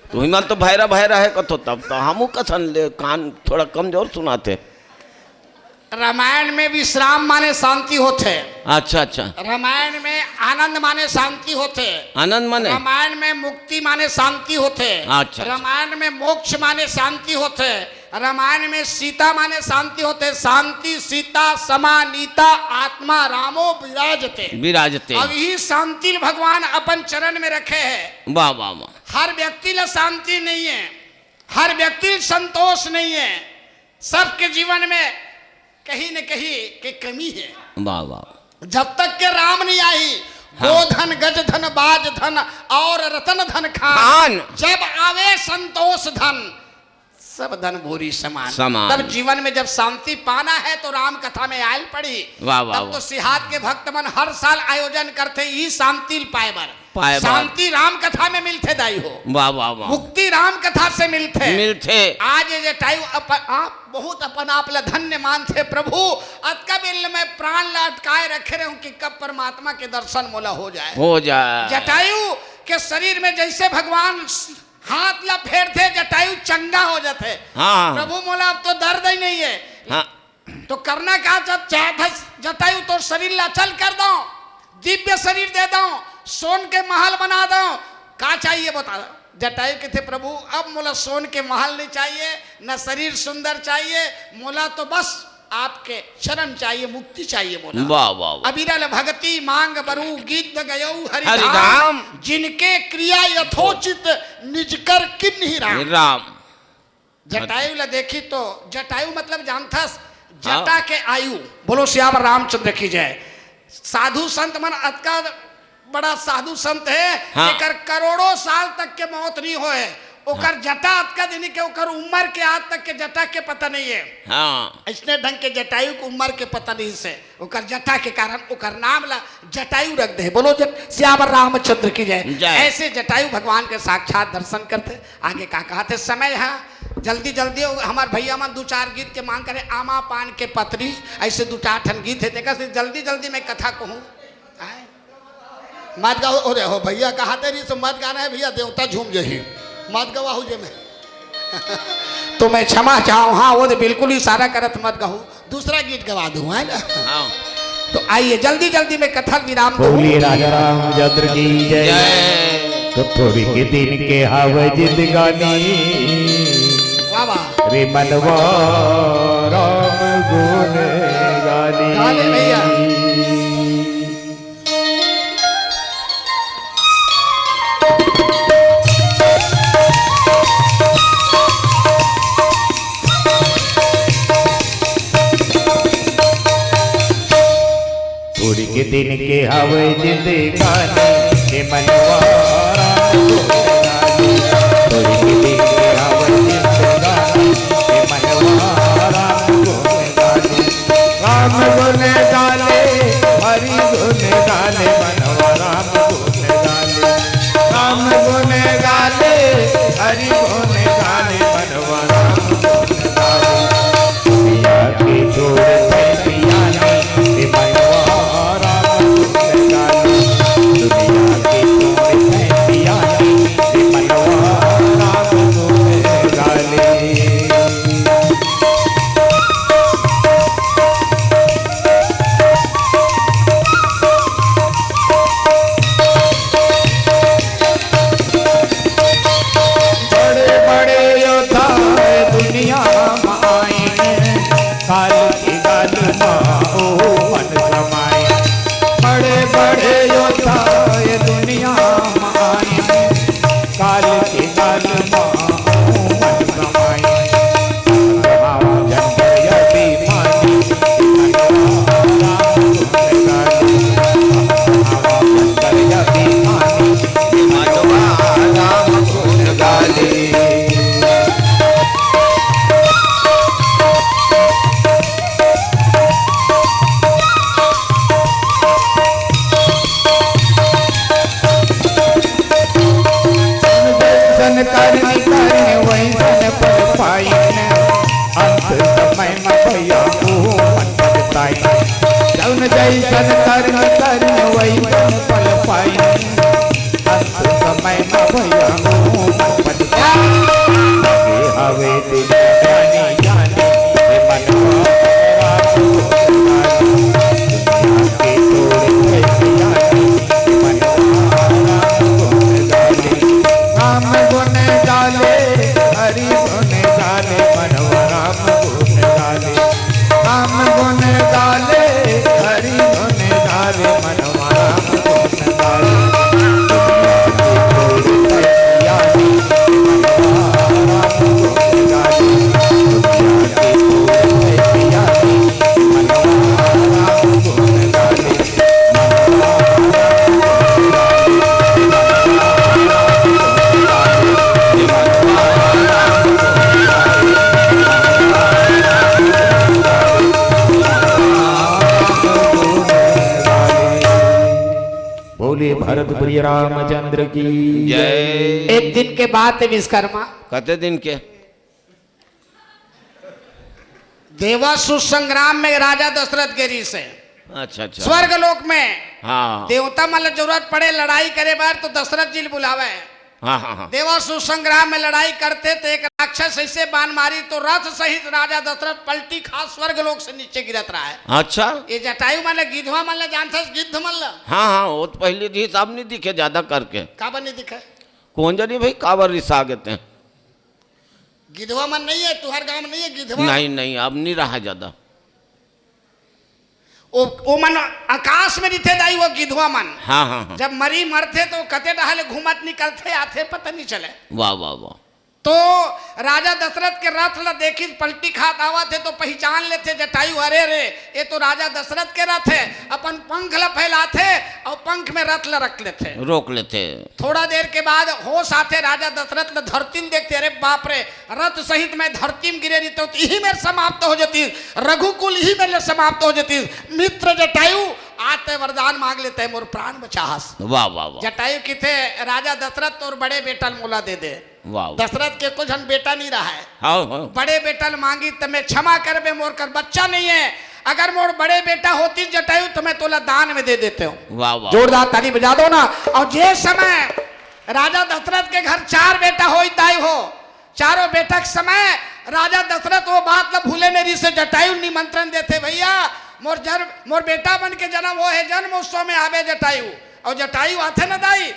तू ही मन तो भैरा भैरा है कथो तब तो हमू कथन ले कान थोड़ा कमजोर सुनाते। रामायण में विश्राम माने शांति होते। अच्छा अच्छा रामायण में आनंद माने शांति होते। आनंद माने रामायण में मुक्ति माने शांति होते। अच्छा रामायण में मोक्ष माने शांति होते। रामायण में सीता माने शांति होते। शांति सीता समानीता आत्मा रामो विराजते विराजते। अब ही शांति भगवान अपन चरण में रखे हैं। वाह वाह वाह। हर व्यक्ति ला शांति नहीं है, हर व्यक्ति संतोष नहीं है, सबके जीवन में कहीं न कहीं की कमी है। वाह वाह। जब तक के राम नहीं आई गोधन गज धन बाज धन और रतन धन खान, जब आवे संतोष धन सब धन भूरी समान। तब जीवन में जब शांति पाना है तो राम कथा में आयल पड़ी। वाह वाह। तब तो सिहात के भक्त मन हर साल आयोजन करते ही शांति पाए बर। शांति राम कथा में मिलते दाई हो। वाह वाह वाह। मुक्ति राम कथा से मिलते। आज ये जटायु आप बहुत अपन आप ला धन्य मानते प्रभु। अतका बिल में प्राण ला अटकाए रखे रहे कि कब परमात्मा के दर्शन मोला हो जाए। जटायु के शरीर में जैसे भगवान हाथ ला फेरते जटायु चंगा हो जाते। हाँ। प्रभु मोला अब तो दर्द ही नहीं है। हाँ। तो करना क्या चाहता जटायु तो शरीर ला चल कर दो, दिव्य शरीर दे दो, सोन के महल बना दो, क्या चाहिए बता दो। जटायु के थे प्रभु अब मोला सोन के महल नहीं चाहिए, न शरीर सुंदर चाहिए, मोला तो बस आपके शरण चाहिए, मुक्ति चाहिए मोला। वाह वाह। अबिरल भगति मांग बरु गीत गयऊ हरिधाम, जिनके क्रिया यथोचित निज कर किन्हीं राम। जटायु ला देखी तो जटायु मतलब जानता जटा के आयु। बोलो श्याम रामचंद्र की जय। साधु संत मन अतका बड़ा साधु संत है। हाँ। लेकर करोड़ों साल तक के मौत नहीं होए। ओकर जटा अतका दिन के ओकर उम्र के आज तक के जटा के पता नहीं है। हाँ। इसने ढंग के जटायु को उम्र के पता नहीं से ओकर जटा के कारण ओकर नाम ला जटायु रख दे। बोलो श्याम रामचंद्र की जय। ऐसे जटायु भगवान के साक्षात दर्शन करते। आगे का कहते समय है जल्दी जल्दी हमारे भैया मन 2-4 गीत के मांग करे। आमा पान के पत्री ऐसे 2-4 ठन गीत है। देखा जल्दी जल्दी मैं कथा कहूँ मत गाओ। अरे हो भैया कहते रही तो मत गाना है भैया, देवता झूम जही मत गवाहू जे मैं तो मैं क्षमा चाहूँ। हाँ वो तो बिल्कुल ही सारा करत मत गाहू, दूसरा गीत गवा दूँ है ना। हाँ। तो आइए जल्दी जल्दी में कथा विराम बोलिए राजा रामचंद्र की जय। तो थोड़ी के दिन के हवा जिंदगानी वाह वाह। रे मनवा राम गुण गानी। गाने भैया थोड़ी के दिन के हवे जिंदगानी के मनवा राम गुण गानी। थोड़ी के दिन के हवे जिंदगानी के मनवा राम गुण गानी। राम गुण गाले हरि गुण गाले मनवा राम गुण गाले। राम गुण गाले हरि गुण गाले मनवा राम गुण गाले। दुनिया के छोड़ पिया ने मनवा जैसन करनी करने वैसन पर पाई अंत समय में भैया मुँह मन बताई जौन जैसन करनी करने वैसन पर पाई अंत समय में भैया मुँह मन बताई हवे दिल जाने जाने मनवा के तोड़ राम गुण गाले हरि गुण गाले मनवा राम गुण गाले राम गुण गाले हरि गुण गाले मनवा राम गुण गाले बोले भरत प्रिय रामचंद्र की जय। एक दिन के बाद विश्वकर्मा कते दिन के? देवासुर संग्राम में राजा दशरथ गिरी से अच्छा अच्छा। स्वर्ग लोक में हाँ देवता मतलब जरूरत पड़े लड़ाई करे बार तो दशरथ जी बुलावे। हाँ हाँ हाँ। देवासुर संग्राम में लड़ाई करते थे, एक राक्षस ऐसे बाण मारी तो रथ सहित राजा दशरथ पलटी खा स्वर्ग लोक से नीचे गिरत रहा है। अच्छा। ये जटायु माने गिद्धवा माने जानते गिद्ध मल्ल हाँ हाँ वो तो पहले जी साहब नहीं दिखे ज्यादा करके। काबर नहीं दिखा? कौन जानी भाई काबर रिसा गए हैं। गिद्धवा मन नहीं है तुहर गांव में नहीं है गिद्धवा? नहीं नहीं अब नहीं रहा ज्यादा। वो मन आकाश में रिथे दाई वो गिद्धवा मन। हाँ हाँ हाँ। जब मरी मरते तो कते डहाले घूमत निकलते आते पता नहीं चले। वाह वाह वाह। तो राजा दशरथ के रथ ला देखी पलटी खात आवा थे तो पहचान लेते जटायु अरे रे ये तो राजा दशरथ के रथ है। अपन पंख ला फैलाते और पंख में रथ ला रख लेते, रोक लेते। थोड़ा देर के बाद होश आते राजा दशरथ ला धरती में देखते अरे बाप रे रथ सहित मैं धरती में गिरे रही तो यही मेरे समाप्त हो जाती, रघुकुल ही मेरे समाप्त हो जाती। मित्र जटायु आते वरदान मांग लेते मोर प्राण बचाहस। वाह वाह वाह। जटायु की थे राजा दशरथ और बड़े बेटा मोला दे दे। वाह। दशरथ के कुछ हम बेटा नहीं रहा है। हाँ हाँ। बड़े बेटा मांगी तो मैं क्षमा कर बे मोर कर बच्चा नहीं है, अगर मोर बड़े बेटा होती जटायु तो मैं तोला दान में दे देते हूँ। वाह वाह। जोरदार ताली बजा दो ना। और जे समय राजा दशरथ के घर 4 बेटा हो दाई हो, चारों बेटा के समय राजा दशरथ वो बात न भूले नहीं से जटायु निमंत्रण देते भैया मोर बेटा बन के जन्म हो है जन्म उत्सव में आवे जटायु। और जटायु आते न दाई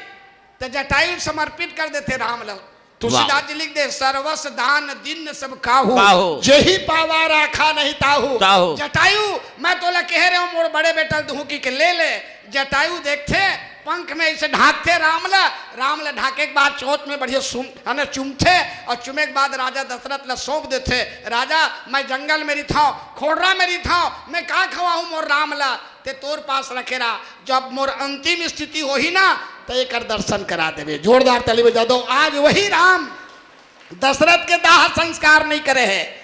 तो जटायु समर्पित कर देते राम लव। तुलसीदास जी लिख दे सर्वस दान दिन सब काहू जेही पावा राखा नहीं ताहू। जटायु मैं तोला कह रहे हूँ मोर बड़े बेटा दुहुकी के ले। जटायु देखते पंख में इसे ढांकते रामला ढाके के बाद चोट में बढ़िया चुमते और चुमे के बाद राजा दशरथ ला सौंप देते। राजा मैं जंगल में रिथा खोड़रा में रिथा मैं कहा खवाऊं मोर रामला ते तोर पास रखेरा, जब मोर अंतिम स्थिति हो ही ना तो एक दर्शन करा देवे। जोरदार ताली बजा दो। आज वही राम दशरथ के दाह संस्कार नहीं करे है,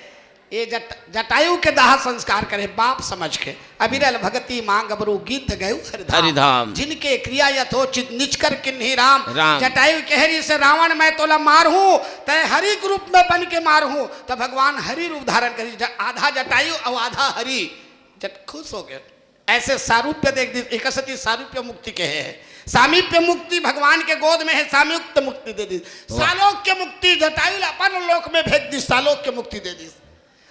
ये जटायु के दाह संस्कार करे बाप समझ के। अबिरल भगति मांग अबरू गीत गयु हरिधाम जिनके क्रिया यथोचित निचकर किन्ही राम। जटायु कहरी से रावण मैं तोला मारू तय हरि रूप में बन के मारू तो भगवान हरि रूप धारण करी, आधा जटायु और आधा हरि। खुश हो गए ऐसे सारूप्य देख दी। एकसती सारूप्य मुक्ति के है, सामीप्य मुक्ति भगवान के गोद में है, सामयुक्त मुक्ति दे दी। सालोक्य मुक्ति जटायु अपन लोक में भेज दी, सालोक्य मुक्ति दे दी।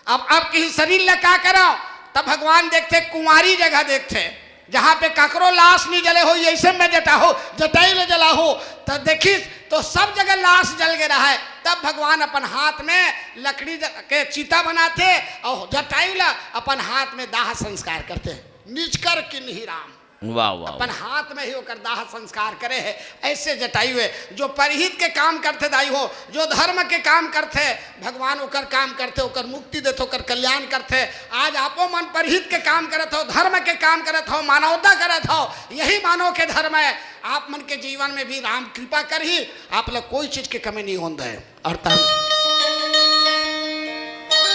अब किसी शरीर ला क्या करो तब भगवान देखते कुंवारी जगह देखते जहाँ पे ककरो लाश नहीं जले हो ऐसे में जटायु ले जला हो तो देखी तो सब जगह लाश जल गया रहा है। तब भगवान अपन हाथ में लकड़ी के चीता बनाते और जटायु ला अपन हाथ में दाह संस्कार करते निचकर किन्ही राम। वाह वाह। अपन हाथ में ही होकर दाह संस्कार करे है। ऐसे जटायु है जो परहित के काम करते दाई हो, जो धर्म के काम करते भगवान ओकर काम करते ओकर मुक्ति देते ओकर कल्याण करते। आज आपो मन परहित के काम करत हो, धर्म के काम करत हो, मानवता करत हो, यही मानव के धर्म है। आप मन के जीवन में भी राम कृपा कर ही आप लोग कोई चीज की कमी नहीं होता है।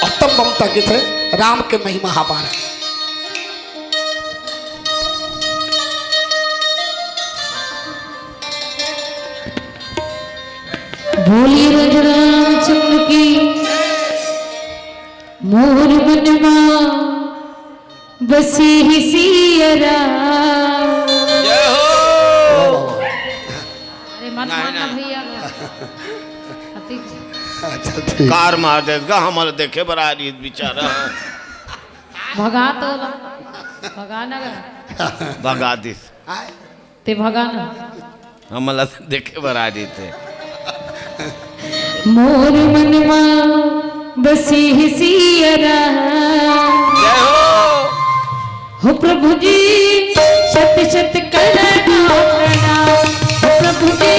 उत्तम ममता गीत है राम के महिमा हमारा। भोली रामचंद्र की मोर बनवा बसी ही सियरा। जय हो। अरे मत मारना भैया। चल ठीक। कार मार देगा हमारे देखे बरा रही बेचारा। भगा तो भगाना भगा दिस ते भगाना हमारा देखे बरा रही थे। मोर मनवा बसी ही सियरा। जय हो प्रभु जी शत शत करना प्रणाम। हो प्रभु जी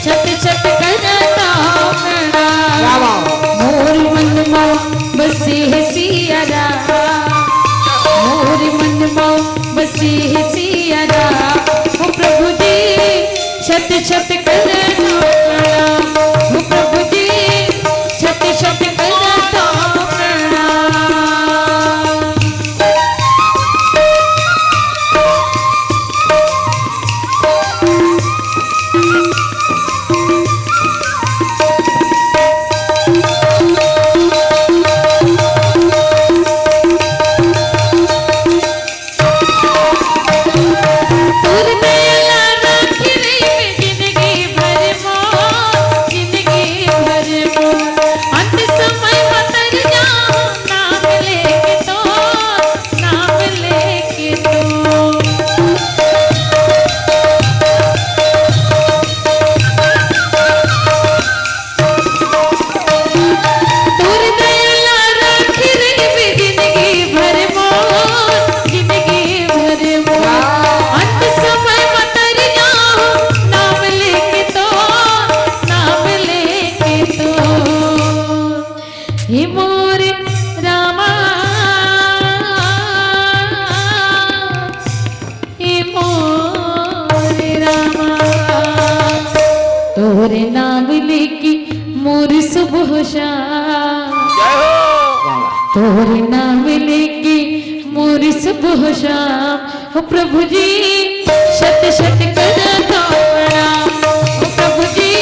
शत शत करना प्रणाम। मोर मनवा बसी ही सियरा। मोर मनवा बसी ही सियरा। हो प्रभु जी शत शत करना प्रणाम। हो प्रभु जी शत शत करना प्रणाम। तोर दयाला राखी रे जिंदगी भर मोर। जिंदगी भर मोर अंत समय मतर जाऊं नाम लेके तो। नाम लेके तो तोर दयाला राखी रे जिंदगी भर मोर। जिंदगी भर मोर अंत समय मतर जाऊं नाम लेके तो। नाम लेके तो हे मोर रामा। हे मोर रामा तोरे नाम लेके मोर सुबह शाम। तोरे नाम लेके मोर सुबह शाम। हो प्रभु जी शत शत करना प्रणाम। हो प्रभु जी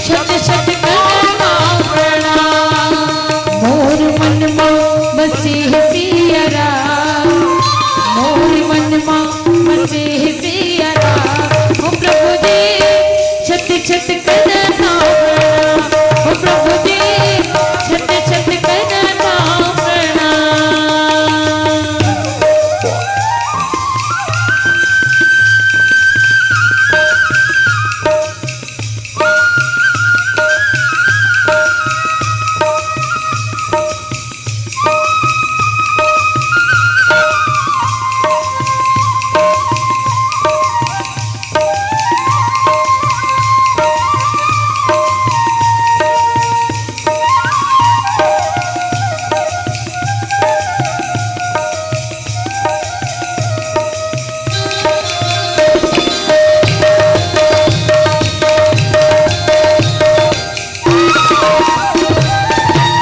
शत शत करना प्रणाम। मोर मनवा बसी है सियरा। मोर मनवा बसी है सियरा। हो प्रभु जी शत शत करना प्रणाम। हो प्रभु जी शत शत करना प्रणाम।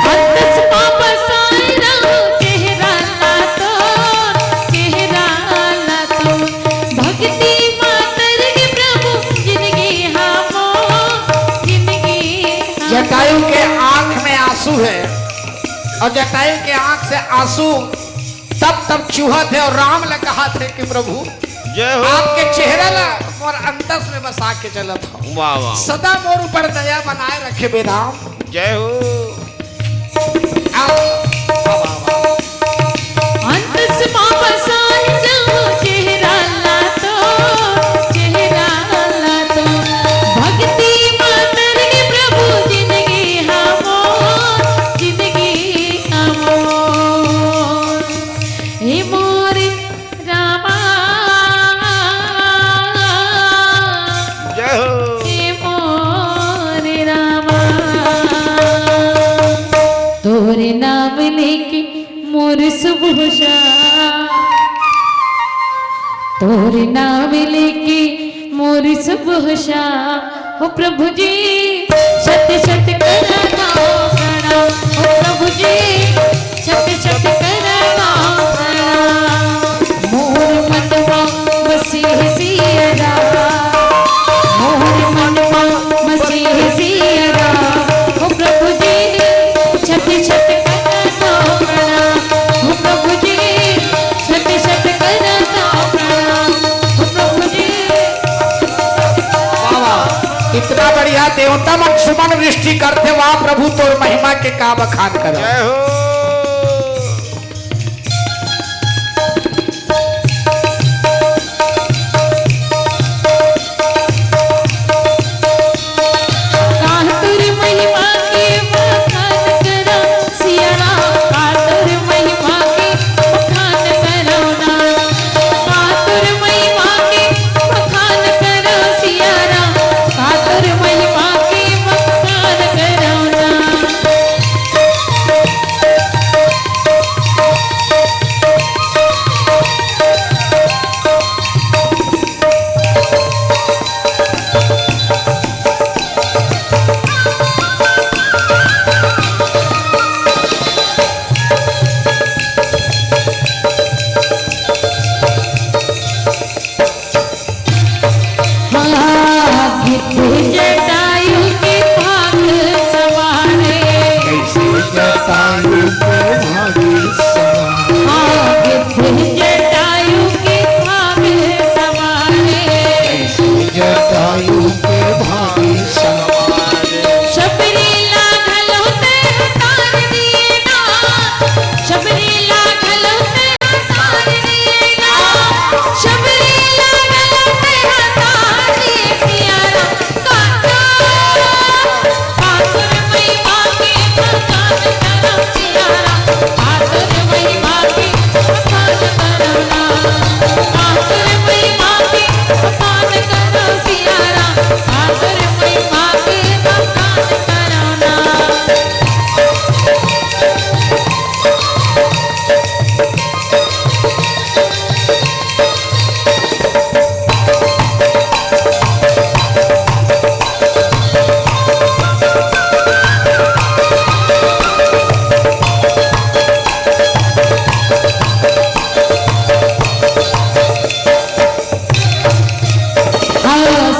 अंतस पापा सायरा चेहरा ला तो। चेहरा ला तो भक्ति मातर के प्रभु जिंदगी हमो। जिंदगी हमो। जटायु के आंख में आंसू है और जटायु के आंख से आंसू तब चूहा थे और राम ने कहा थे कि प्रभु जय हो। आपके चेहरा ला और अंतस में बसा के चला था। वाह वाह। सदा मोर ऊपर दया बनाए रखे बे राम। जय हो। अंतस पापा सायरा चेहरा ला तो। चेहरा ला तो भक्ति मातर के प्रभु जिंदगी हमो। जिंदगी हमो। हे मोर रामा। जय हो। हे मोर रामा तोरे नाम लेके मोर सुबह शाम। तोरे नाम लेके मोर सुबह शाम। हो प्रभु जी शत शत करना प्रणाम। हो प्रभु जी शत शत करना प्रणाम। मोर मनवा बसी है सियरा। मोर मनवा बसी है सियरा। इतना बढ़िया देवता मन सुमन वृष्टि करते वाह प्रभु तोर महिमा के का बखान करो। जय हो। कातर महिमा के बखान करो सिया राम, कातर महिमा के बखान करो ना, कातर महिमा के बखान करो सिया राम, कातर महिमा के बखान करो ना। जटायु के भाग सवारे, कैसे जटायु के भागी सवारे, जटायु के भाग सवारे, कैसे जटायु के भागी सवारे। शबरी लागल होते हतार दिए ना, शबरी लागल होते हतार दिए ना, शबरी लागल होते हतार दिए सिया राम, कातर महिमा के बखान करो सिया राम, कातर महिमा के बखान करो ना, कातर महिमा के बखान करो सिया राम, कातर महिमा के बखान करो ना।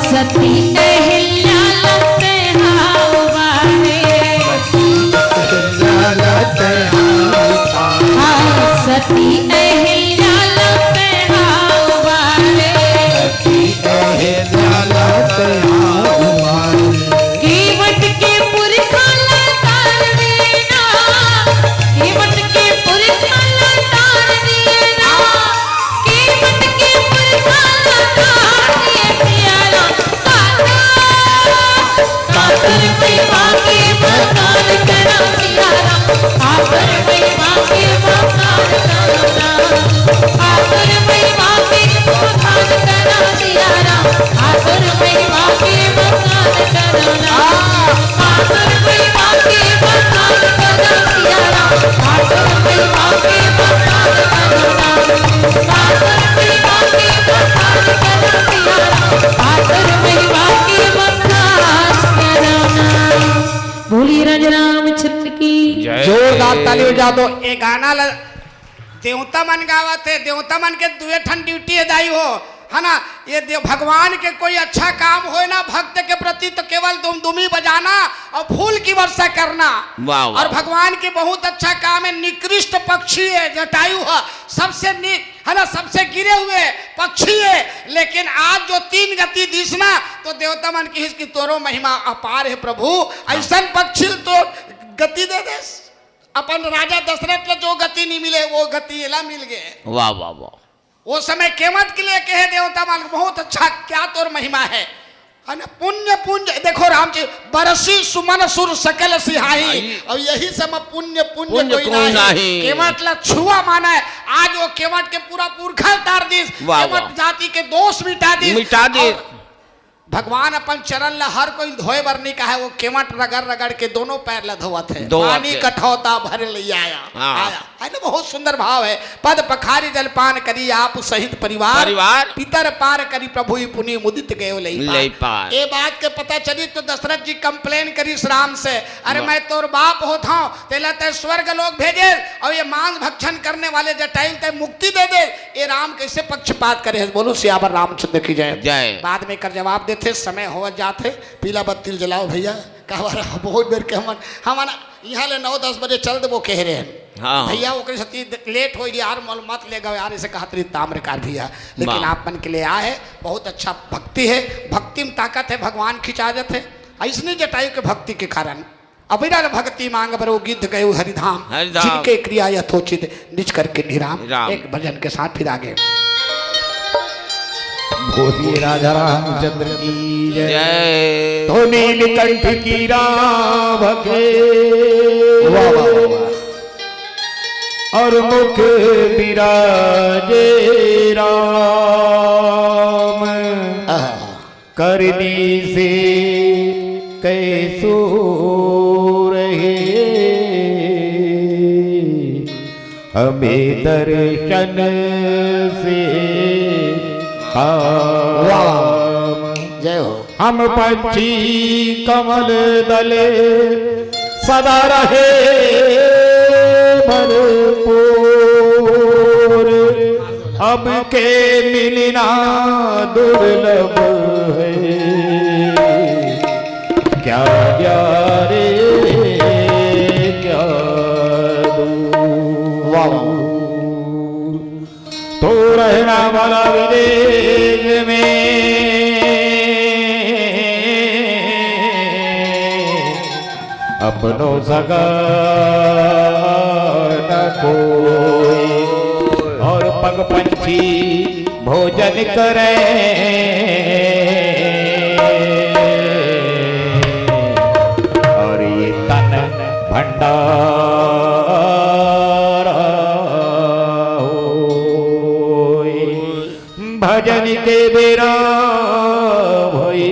सती अहिल्या लते हाव बारे, सती अहिल्या लते हाव बारे, कीवट के पुरखा लतार देना, कीवट के पुरखा लतार देना, कीवट के पुरखा लतार दिए सिया राम, कातर महिमा के बखान करो सिया राम, कातर महिमा के बखान करो ना, कातर महिमा के बखान करो सिया राम, कातर महिमा के बखान करो ना, कातर महिमा के बखान करो सिया राम, कातर महिमा के बखान करो ना, कातर महिमा के बखान करो सिया राम, कातर महिमा के बखान करो ना। बोलिए राजा रामचंद्र की जय। जोरदार ताली बजा दो। ये गाना देवता मन गावा थे, देवता मन के दुए ठन ड्यूटी दाई हो है ना। ये भगवान के कोई अच्छा काम हो ना भक्त के प्रति तो केवल दुमी बजाना और फूल की वर्षा करना। वाह वाह। और भगवान के बहुत अच्छा काम है, निकृष्ट पक्षी है जटायु है, सबसे है ना, सबसे गिरे हुए पक्षी है। लेकिन आज जो तीन गति दिसना तो देवता मन की इसकी तोरो महिमा अपार है प्रभु। ऐसा पक्षी तो गति दे दे, अपन राजा दशरथ को जो गति नहीं मिले वो गति एला मिल गए। वाह वाह वाह। वो समय केवट के लिए कहे देवता मान बहुत अच्छा क्या तोर महिमा है ना। पुण्य पुण्य देखो राम जी, बरसी सुमन सुर सकल सिहाई, और यही समय पुण्य पुण्य कोई नहीं। केवट ला छुआ माना है। आज वो केवट के पूरा पुरखा तार दी, केवट जाति के दोष मिटा दी। भगवान अपन चरण ला हर कोई धोए बर नहीं कहा है, वो केवट रगड़ रगड़ के दोनों पैर ला धोवत है। पानी कठौता भर ले आया है ना। बहुत सुंदर भाव है। पद पखारी जलपान करी आप सहित परिवार, पितर पार करी प्रभु पुनि मुदित गए ले पार। ये बात के पता चली तो दशरथ जी कंप्लेन करी राम से, अरे मैं तोर बाप होता हूँ, तेला तय स्वर्ग लोग भेजे और ये मांस भक्षण करने वाले जटायु तय मुक्ति दे दे। ये राम कैसे पक्षपात करे। बोलो सियावर रामचंद्र की जय। बाद में कर जवाब देते, समय हो जाते, पीला बत्ती जलाओ भैया। कहा बहुत बेर के हमारा यहाँ ले 9-10 बजे चल देबो कह रहे हैं हाँ। भैया ओकरे सती लेट हो गई यार मल मत ले गए यार इसे कहा तरी ताम्रकार भैया लेकिन वाह। आप मन के लिए आए बहुत अच्छा भक्ति है भक्ति में ताकत है भगवान खिंचाजत है ऐसने जटायु के भक्ति के कारण अबिरल भक्ति मांग बरो गिद्ध गए हरिधाम हरिधाम। जिनके क्रिया यथोचित निज करके निराम राम। एक भजन के साथ फिर आगे बोलिए राजा रामचंद्र की जय। जय तो नीलकंठ की राह के वाह वाह वाह वाह। और मुख विराजे राम करनी से कैसो रहे हमें दर्शन से काम जय हो हम पंछी कमल दले सदा रहे भरपूर अब के मिलना दुर्लभ है क्या रे क्या वाह तो रहना वाला विदेश में अपनों सगा न कोई और पग पंछी भोजन करे और ये तन भंडार भजन के बेरा भई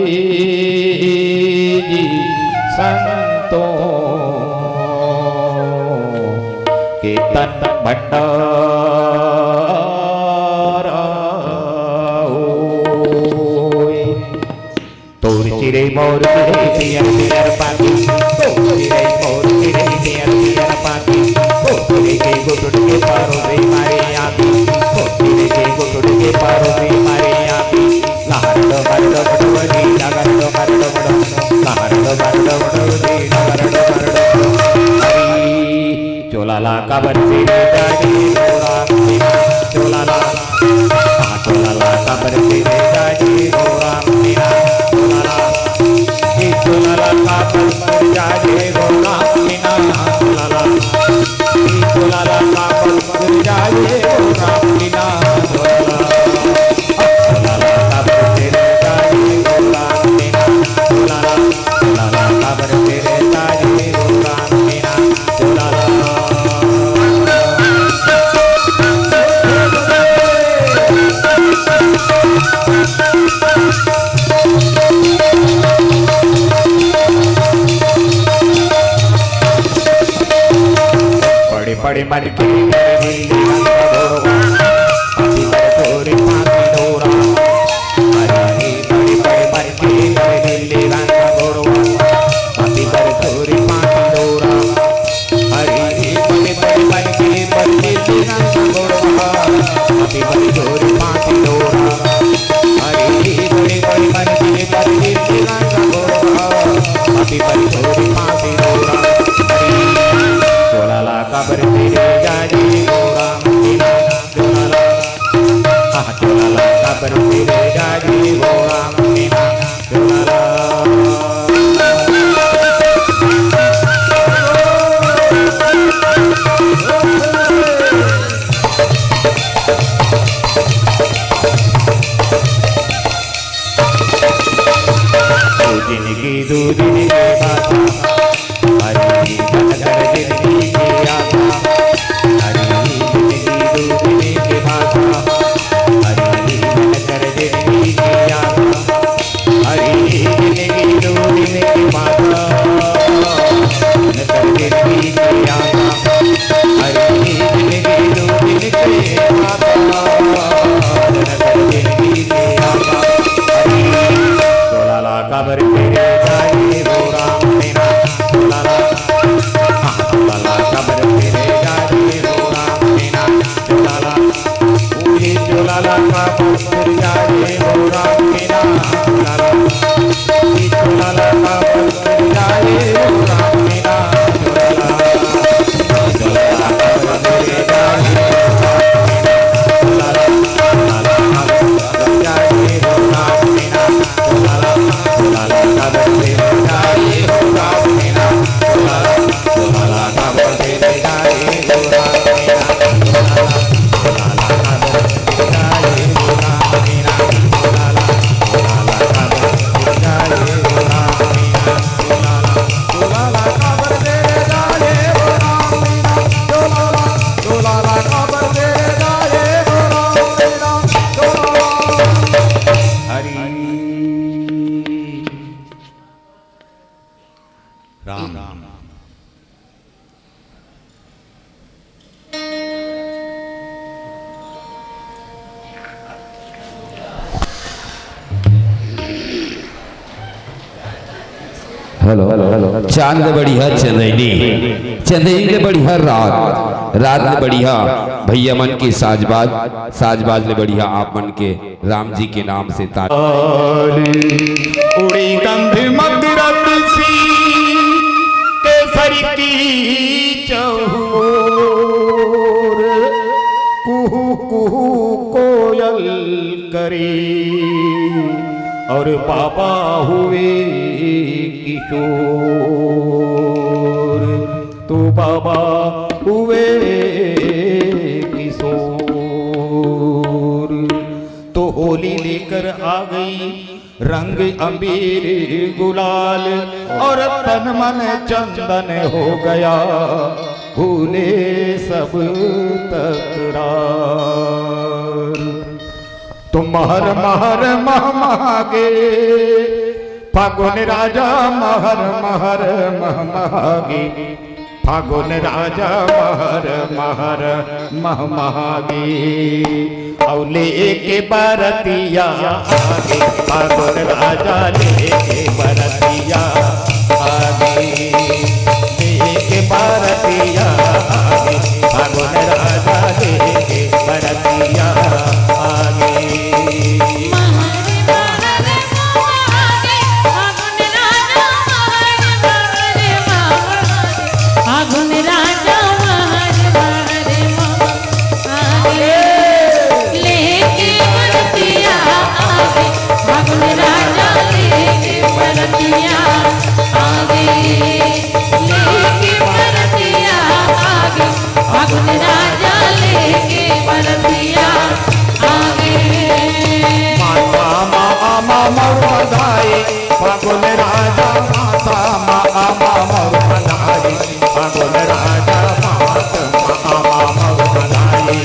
जी संतों के तन भंडार तोर चिरे मोर चिरे पियर पियर पाती तोर चिरे मोर चिरे पियर पियर पाती चिरे के गुटुट के पारो से मारे आती चिरे के गुटुट के पारो से मारे आती लहर दो मर दो बड़ी नगर दो मर दो बड़ो लहर दो मर दो बड़ी नगर दो मर दो हरी चोलाला कबर से जाजी गोरा मीना चोलाला चोलाला कबर से जाजी गोरा मीना चोलाला काबर पर जाजे गोरा मीना चोलाला चोलाला काबर पर जाजे गोरा मीना चोलाला काबर तेरे जाजे गोरा मीना चोलाला काबर तेरे जाजे गोरा मीना चोलाला बड़े मन की नीली रंग डोरा अति बड़े थोड़ी फांसी डोरा हरी बड़े मन की नीली रंग डोरा अति बड़े थोड़ी फांसी डोरा हरी बड़े मन की नीली रंग डोरा अति बड़ी थोड़ी फांसी डोरा हरी बड़े मन की नीली रंग डोरा अति बड़ी थोड़ी फांसी डोरा चोलाला काबर तेरे जाजी गोरा मीना चोलाला चोलाला काबर तेरे जाजी गोरा मीना चोलाला दो दिन के बाद हरी बनकर जिंदगी की आशा हरी जिंदगी 2 दिन के बाद हरी बनकर जिंदगी की आशा हरी जिंदगी 2 दिन के बाद बनकर जिंदगी की आशा हरी जिंदगी 2 दिन के बाद बनकर जिंदगी की आशा चोलाला काबर तेरे जाजी गोरा मीना चोलाला काबर तेरे जाजी गोरा मीना चोलाला पूरी चोलाला काबर तेरे जाजी गोरा मीना चोलाला चोलाला काबर तेरे जाजी गोरा मीना चोलाला राम हेलो चांद बढ़िया चंदेली चंदेली ने बढ़िया रात रात ने बढ़िया भैया मन की साजबाज ने बढ़िया आप मन के राम जी के नाम से उड़ी गंध मगरत सी केसर की चहूर कुहू कुहू कोयल करे और बाबा हुए किशोर तो बाबा हुए किशोर तो होली लेकर आ गई रंग अबीर गुलाल और तन मन चंदन हो गया भूले सब तकरार तुम महर महर महमागे फागुन राजा महर महर महमागे फागुन राजा महर महर महमागे औले के बरतिया आगे फागुन राजा लेके बरतिया आगे लेके बरतिया आगे फागुन राजा लेके बरतिया आगे फागुन राजा माता मर बनाई फागुन राजा माता मर बनाई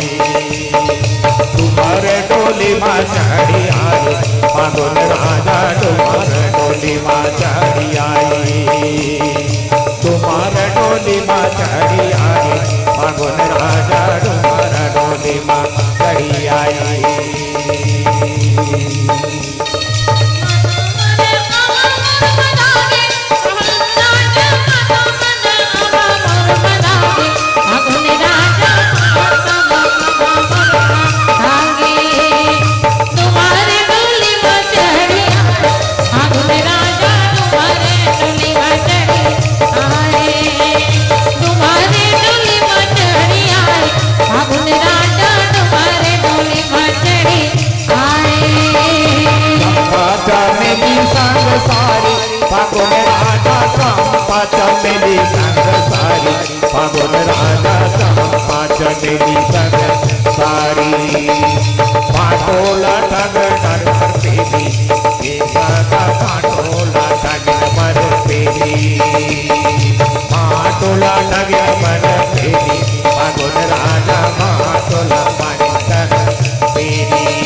तुम्हारे डोली माँ चढ़ी आई फागुन राजा तुम्हारे डोली माँ चढ़ी आई तुम्हारे डोली माँ चढ़ी आई फागुन राजा तुम्हारा डोली माँ चढ़ी आई सारी फागुन राजा चंपा चमेली संग सारी फागुन राजा चंपा चमेली संग सारी पाटोला ठग नर पेली केसा का पाटोला ठग मर पेली पाटोला ठग मर पेली फागुन राजा पाटोला पानी संग पेली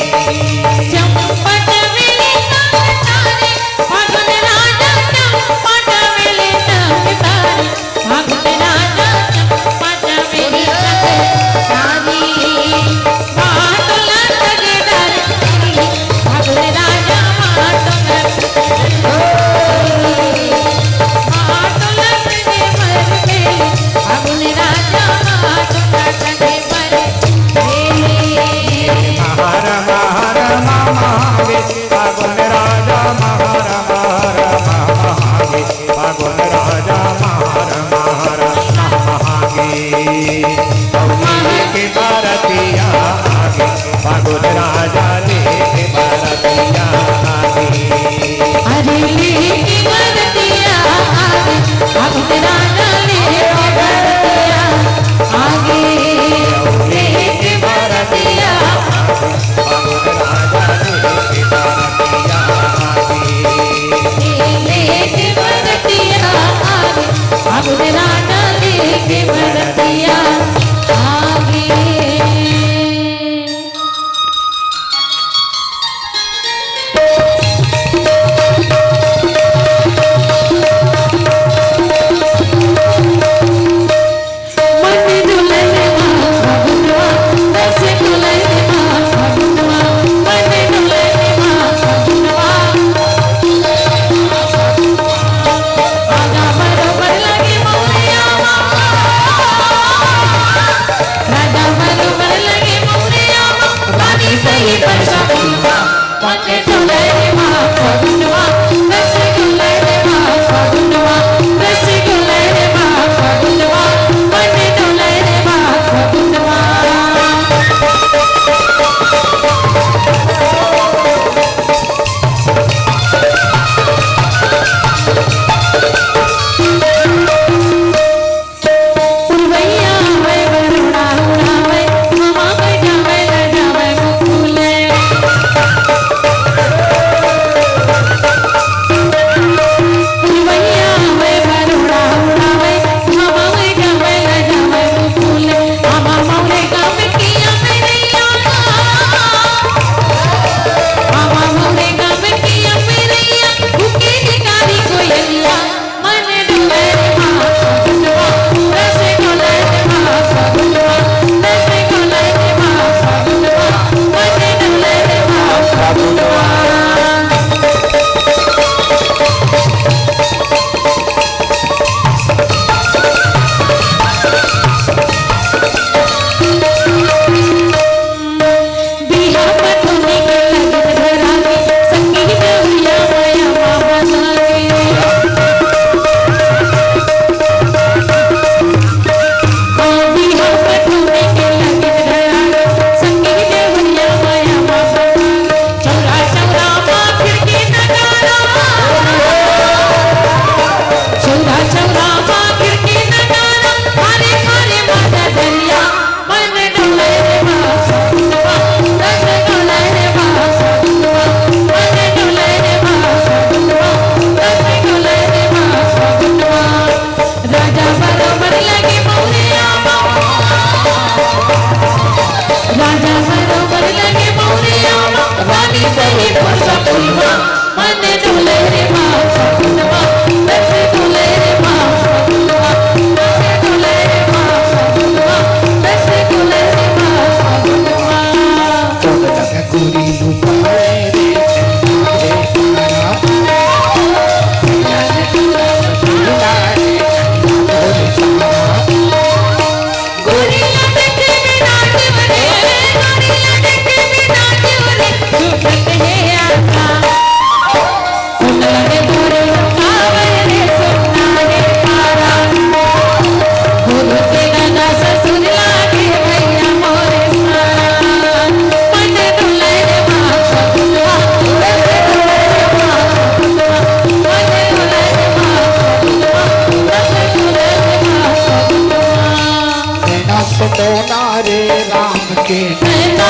के नैना,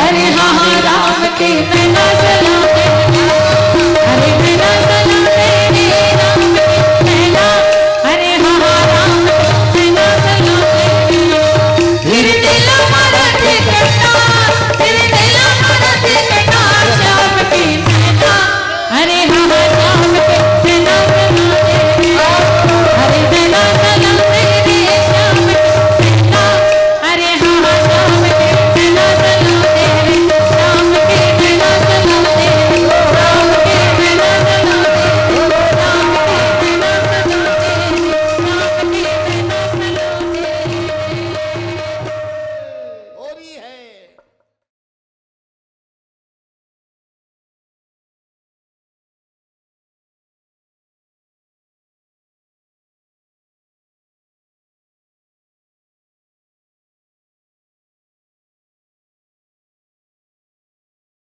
अरे हाँ हाँ राम के नैना सलाम